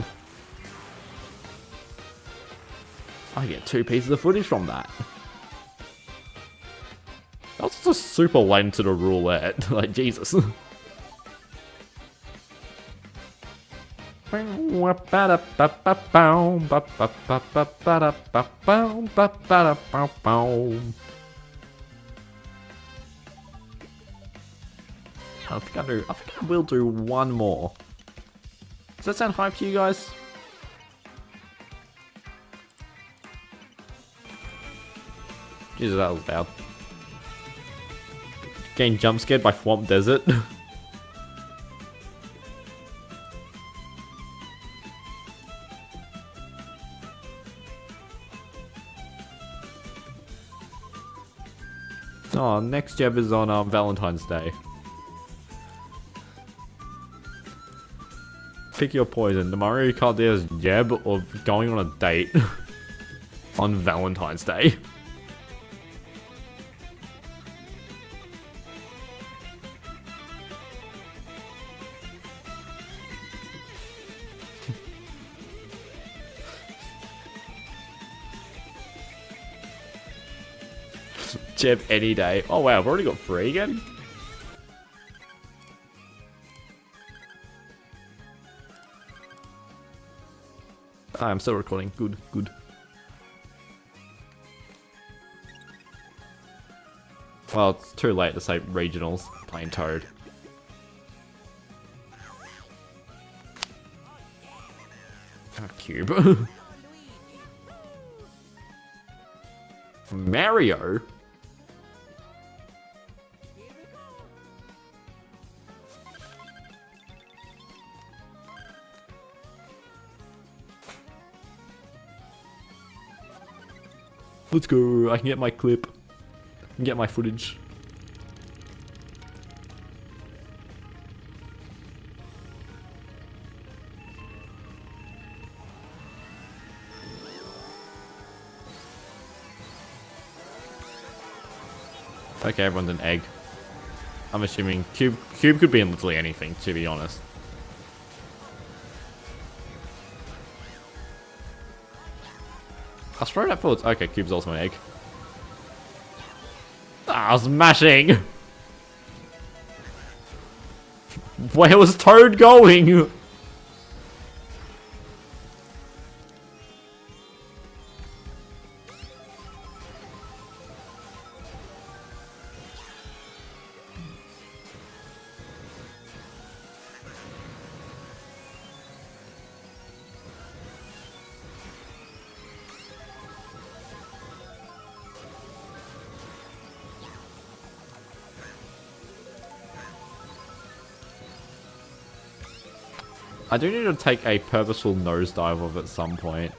Speaker 1: I get 2 pieces of footage from that. That was just a super lane to the roulette. Like, Jesus. I think I will do one more. Does that sound hype to you guys? Jesus, that was loud. Getting jump scared by Swamp Desert. Oh, next jab is on Valentine's Day. Pick your poison. The Mario Kart DS jab or going on a date on Valentine's Day. Jab any day. Oh wow, I've already got 3 again? I'm still recording. Good, good. Well, it's too late to say regionals. Playing Toad. Oh, cube. Mario? Let's go. I can get my clip. I can get my footage. Okay, everyone's an egg. I'm assuming Cube could be in literally anything, to be honest. I was throwing that forwards. Okay, Cube's also an egg. Ah, I was mashing! Where was Toad going? I do need to take a purposeful nosedive of at some point.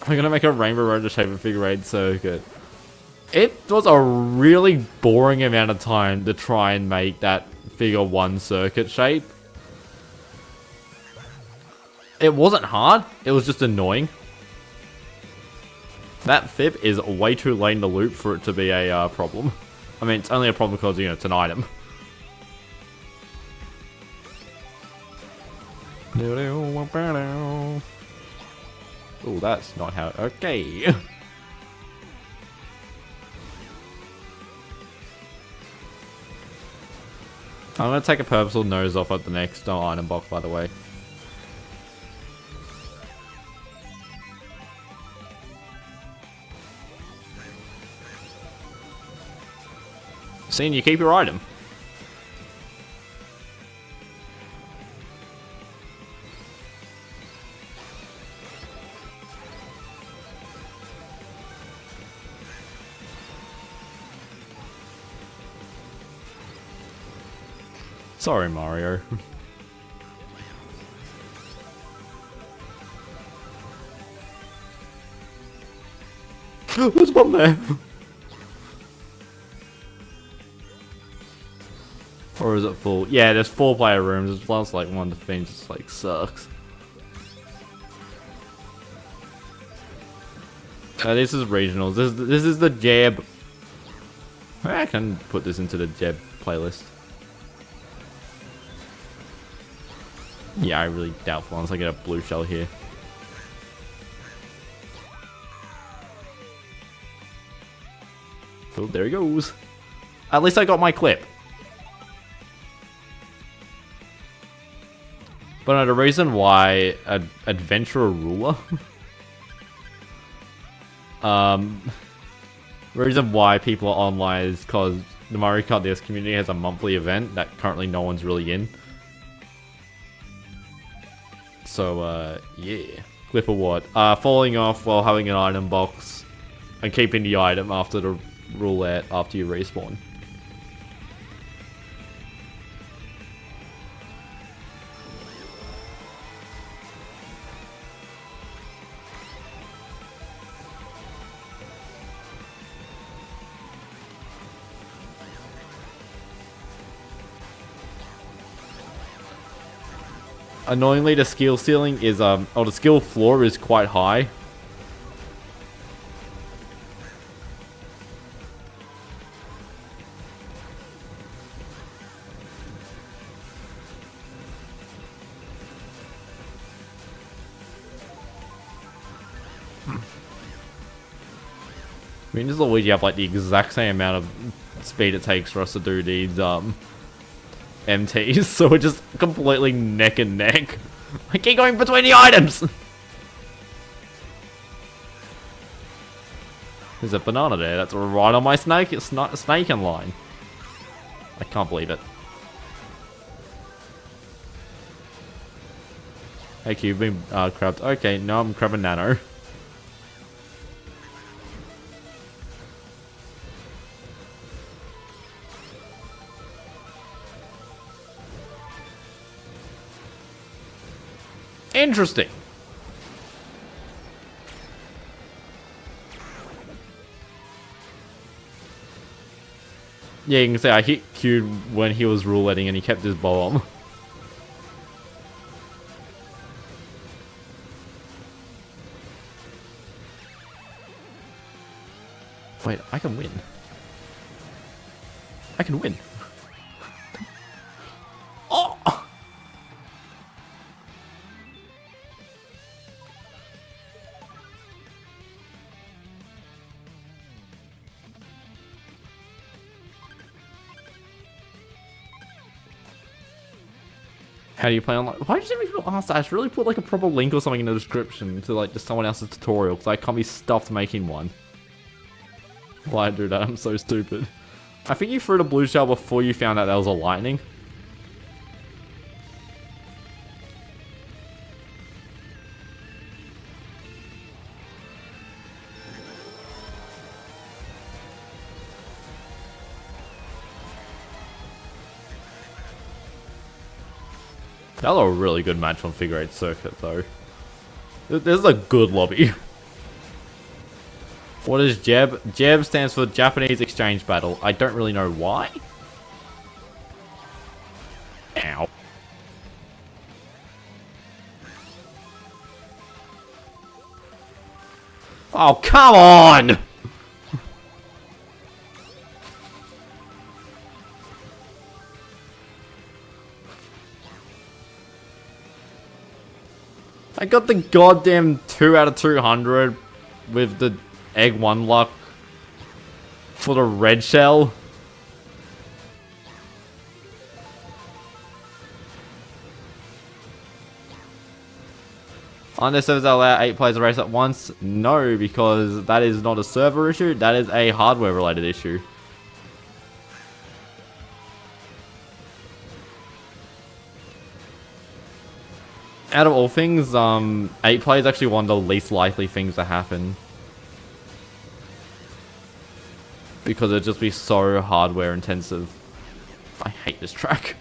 Speaker 1: I'm gonna make a Rainbow Road to shape a figure 8 circuit. It was a really boring amount of time to try and make that figure 1 circuit shape. It wasn't hard, it was just annoying. That fib is way too late in the loop for it to be a problem. I mean, it's only a problem because, you know, it's an item. Oh, that's not how... Okay. I'm gonna take a purposeful nose off at the next item box, by the way. Seeing you keep your item. Sorry, Mario. There's one there. Or is it full? Yeah, there's 4 player rooms. It's last like one of the things just like sucks. This is regionals. This is the Jeb. I can put this into the Jeb playlist. Yeah, I really doubtful unless I get a blue shell here. Oh, there he goes. At least I got my clip. But no, the reason why Adventurer Ruler... the reason why people are online is because the Mario Kart DS community has a monthly event that currently no one's really in. So, yeah. Clip award. Falling off while having an item box and keeping the item after the roulette after you respawn. Annoyingly, the skill ceiling is, or the skill floor is quite high. I mean, this is Luigi have like the exact same amount of speed it takes for us to do these, MTs, so we're just completely neck and neck. I keep going between the items! There's a banana there, that's right on my snake in line. I can't believe it. Hey, you've been crabbed. Okay, now I'm crabbing Nano. Interesting. Yeah, you can say I hit Q when he was rouletting and he kept his bow on. Wait, I can win. I can win. Oh! How do you play online? Why do you people ask that? I should really put like a proper link or something in the description to like just someone else's tutorial because I can't be stuffed making one. Why do that? I'm so stupid. I think you threw the blue shell before you found out that was a lightning. That was a really good match on Figure 8 Circuit, though. This is a good lobby. What is JEB? JEB stands for Japanese Exchange Battle. I don't really know why. Ow. Oh, come on! I got the goddamn 2 out of 200 with the Egg 1 luck for the red shell. On this servers allow 8 players to race at once? No, because that is not a server issue, that is a hardware related issue. Out of all things, 8 players actually one of the least likely things to happen. Because it'd just be so hardware intensive. I hate this track.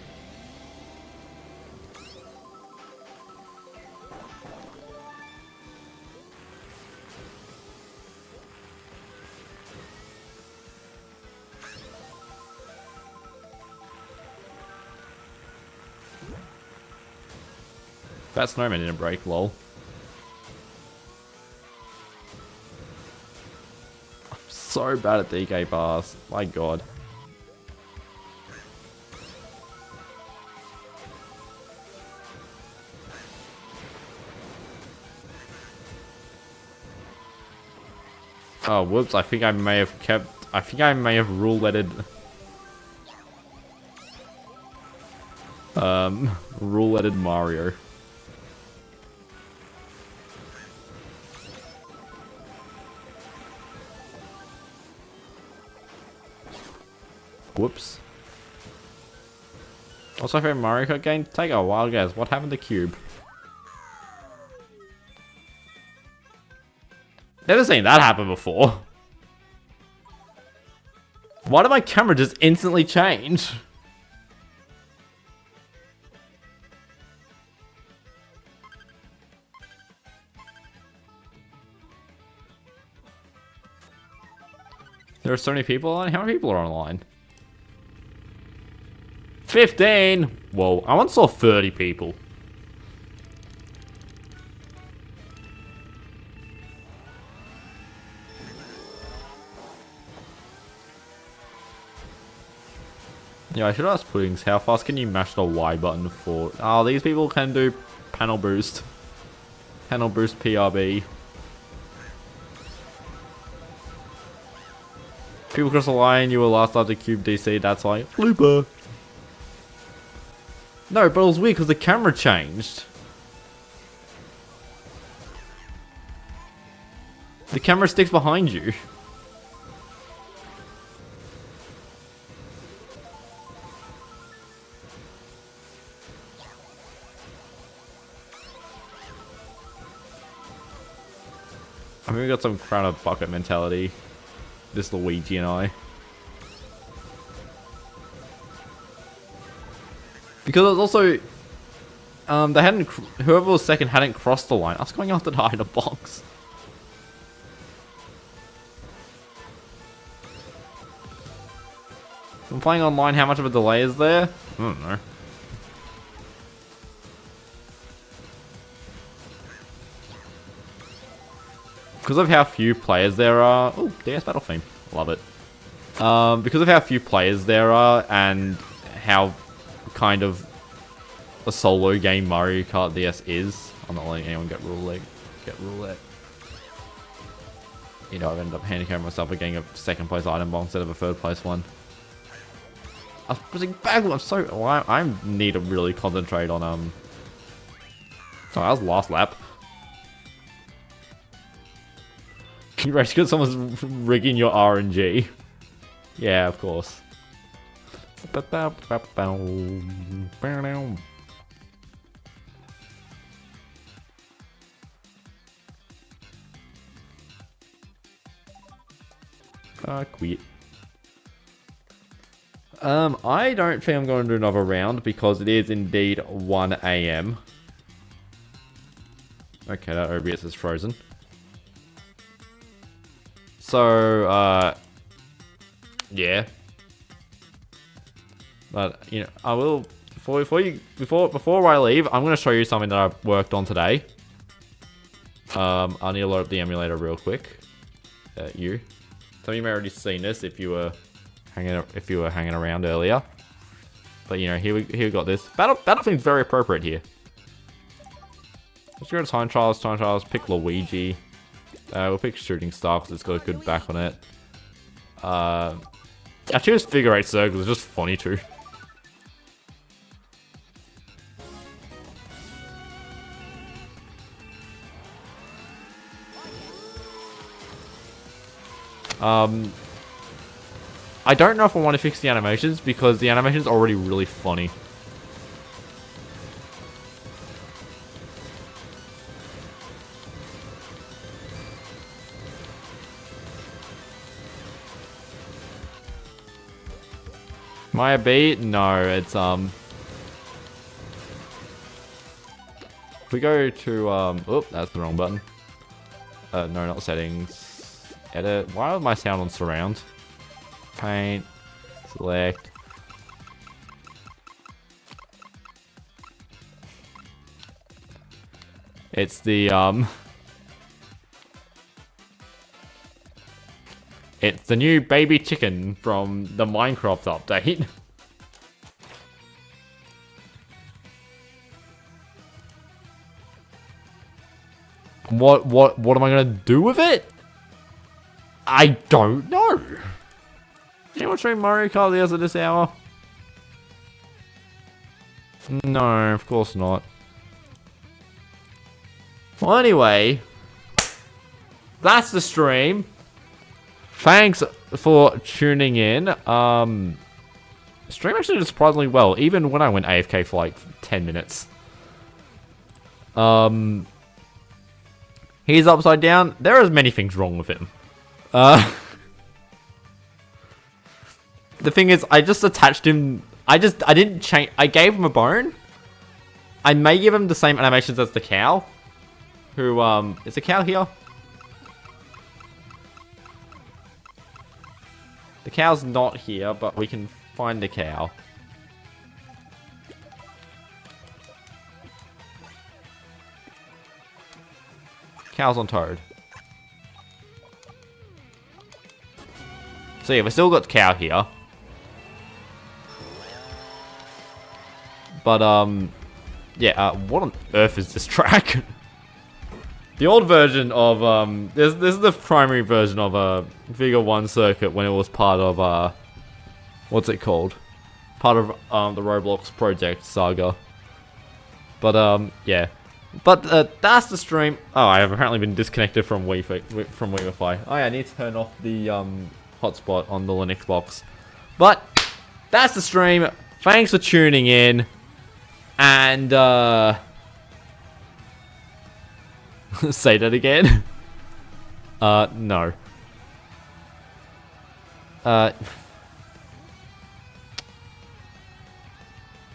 Speaker 1: That snowman didn't break, lol. so bad at DK pass. My god. Oh, whoops. I think I may have rouletted. Rouletted Mario. Whoops. What's my favorite Mario Kart game? Take a wild guess. What happened to Cube? Never seen that happen before. Why did my camera just instantly change? There are so many people online? How many people are online? 15! Whoa, I once saw 30 people. Yeah, I should ask Puddings, how fast can you mash the Y button for... Oh, these people can do panel boost. Panel boost PRB. People cross the line, you were last after Cube DC, that's why. Blooper! No, but it was weird because the camera changed. The camera sticks behind you. I mean, we got some crown of bucket mentality. This Luigi and I. Because it was also... they hadn't... Whoever was second hadn't crossed the line. I was going after the hide a box. I'm playing online, how much of a delay is there? I don't know. Because of how few players there are... Oh, DS Battle Theme. Love it. Because of how few players there are and how kind of a solo game Mario Kart DS is. I'm not letting anyone get roulette. You know, I've ended up handicapping myself by getting a second place item bomb instead of a third place one. I was pressing backwards. I'm so... Well, I need to really concentrate on... Oh, that was last lap. Right, because someone's rigging your RNG. Yeah, of course. Quit. I don't think I'm going to do another round because it is indeed 1 AM. Okay, that OBS is frozen. So, yeah. But, you know, I will, before I leave, I'm going to show you something that I've worked on today. I need to load up the emulator real quick. Some of you may have already seen this if you were hanging around earlier. But, you know, here we got this. Battlefield's very appropriate here. Let's go to time trials, pick Luigi. We'll pick Shooting Star because it's got a good back on it. I choose Figure 8 Circles, it's just funny too. I don't know if I want to fix the animations because the animation's already really funny. Maya B? No, it's if we go to oh, that's the wrong button. No, not settings. Edit. Why was my sound on surround? Paint. Select. It's the It's the new baby chicken from the Minecraft update. What am I gonna do with it? I don't know. Anyone stream Mario Kart DS at this hour? No, of course not. Well, anyway, that's the stream. Thanks for tuning in. Stream actually did surprisingly well, even when I went AFK for like 10 minutes. He's upside down. There are many things wrong with him. The thing is, I just attached him. I didn't change. I gave him a bone. I may give him the same animations as the cow. Who, is the cow here? The cow's not here, but we can find the cow. Cow's on Toad. So yeah, we still got cow here. But, yeah, what on earth is this track? The old version of, this is the primary version of, Figure 1 Circuit when it was part of, what's it called? Part of, the Roblox Project Saga. But, yeah. But, that's the stream. Oh, I have apparently been disconnected from Wi-Fi. Oh yeah, I need to turn off the, hotspot on the Linux box. But, that's the stream. Thanks for tuning in. And, say that again. No.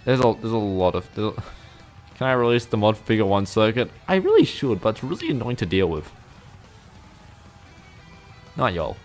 Speaker 1: There's a lot of... Can I release the mod Figure 1 Circuit? I really should, but it's really annoying to deal with. Night, y'all.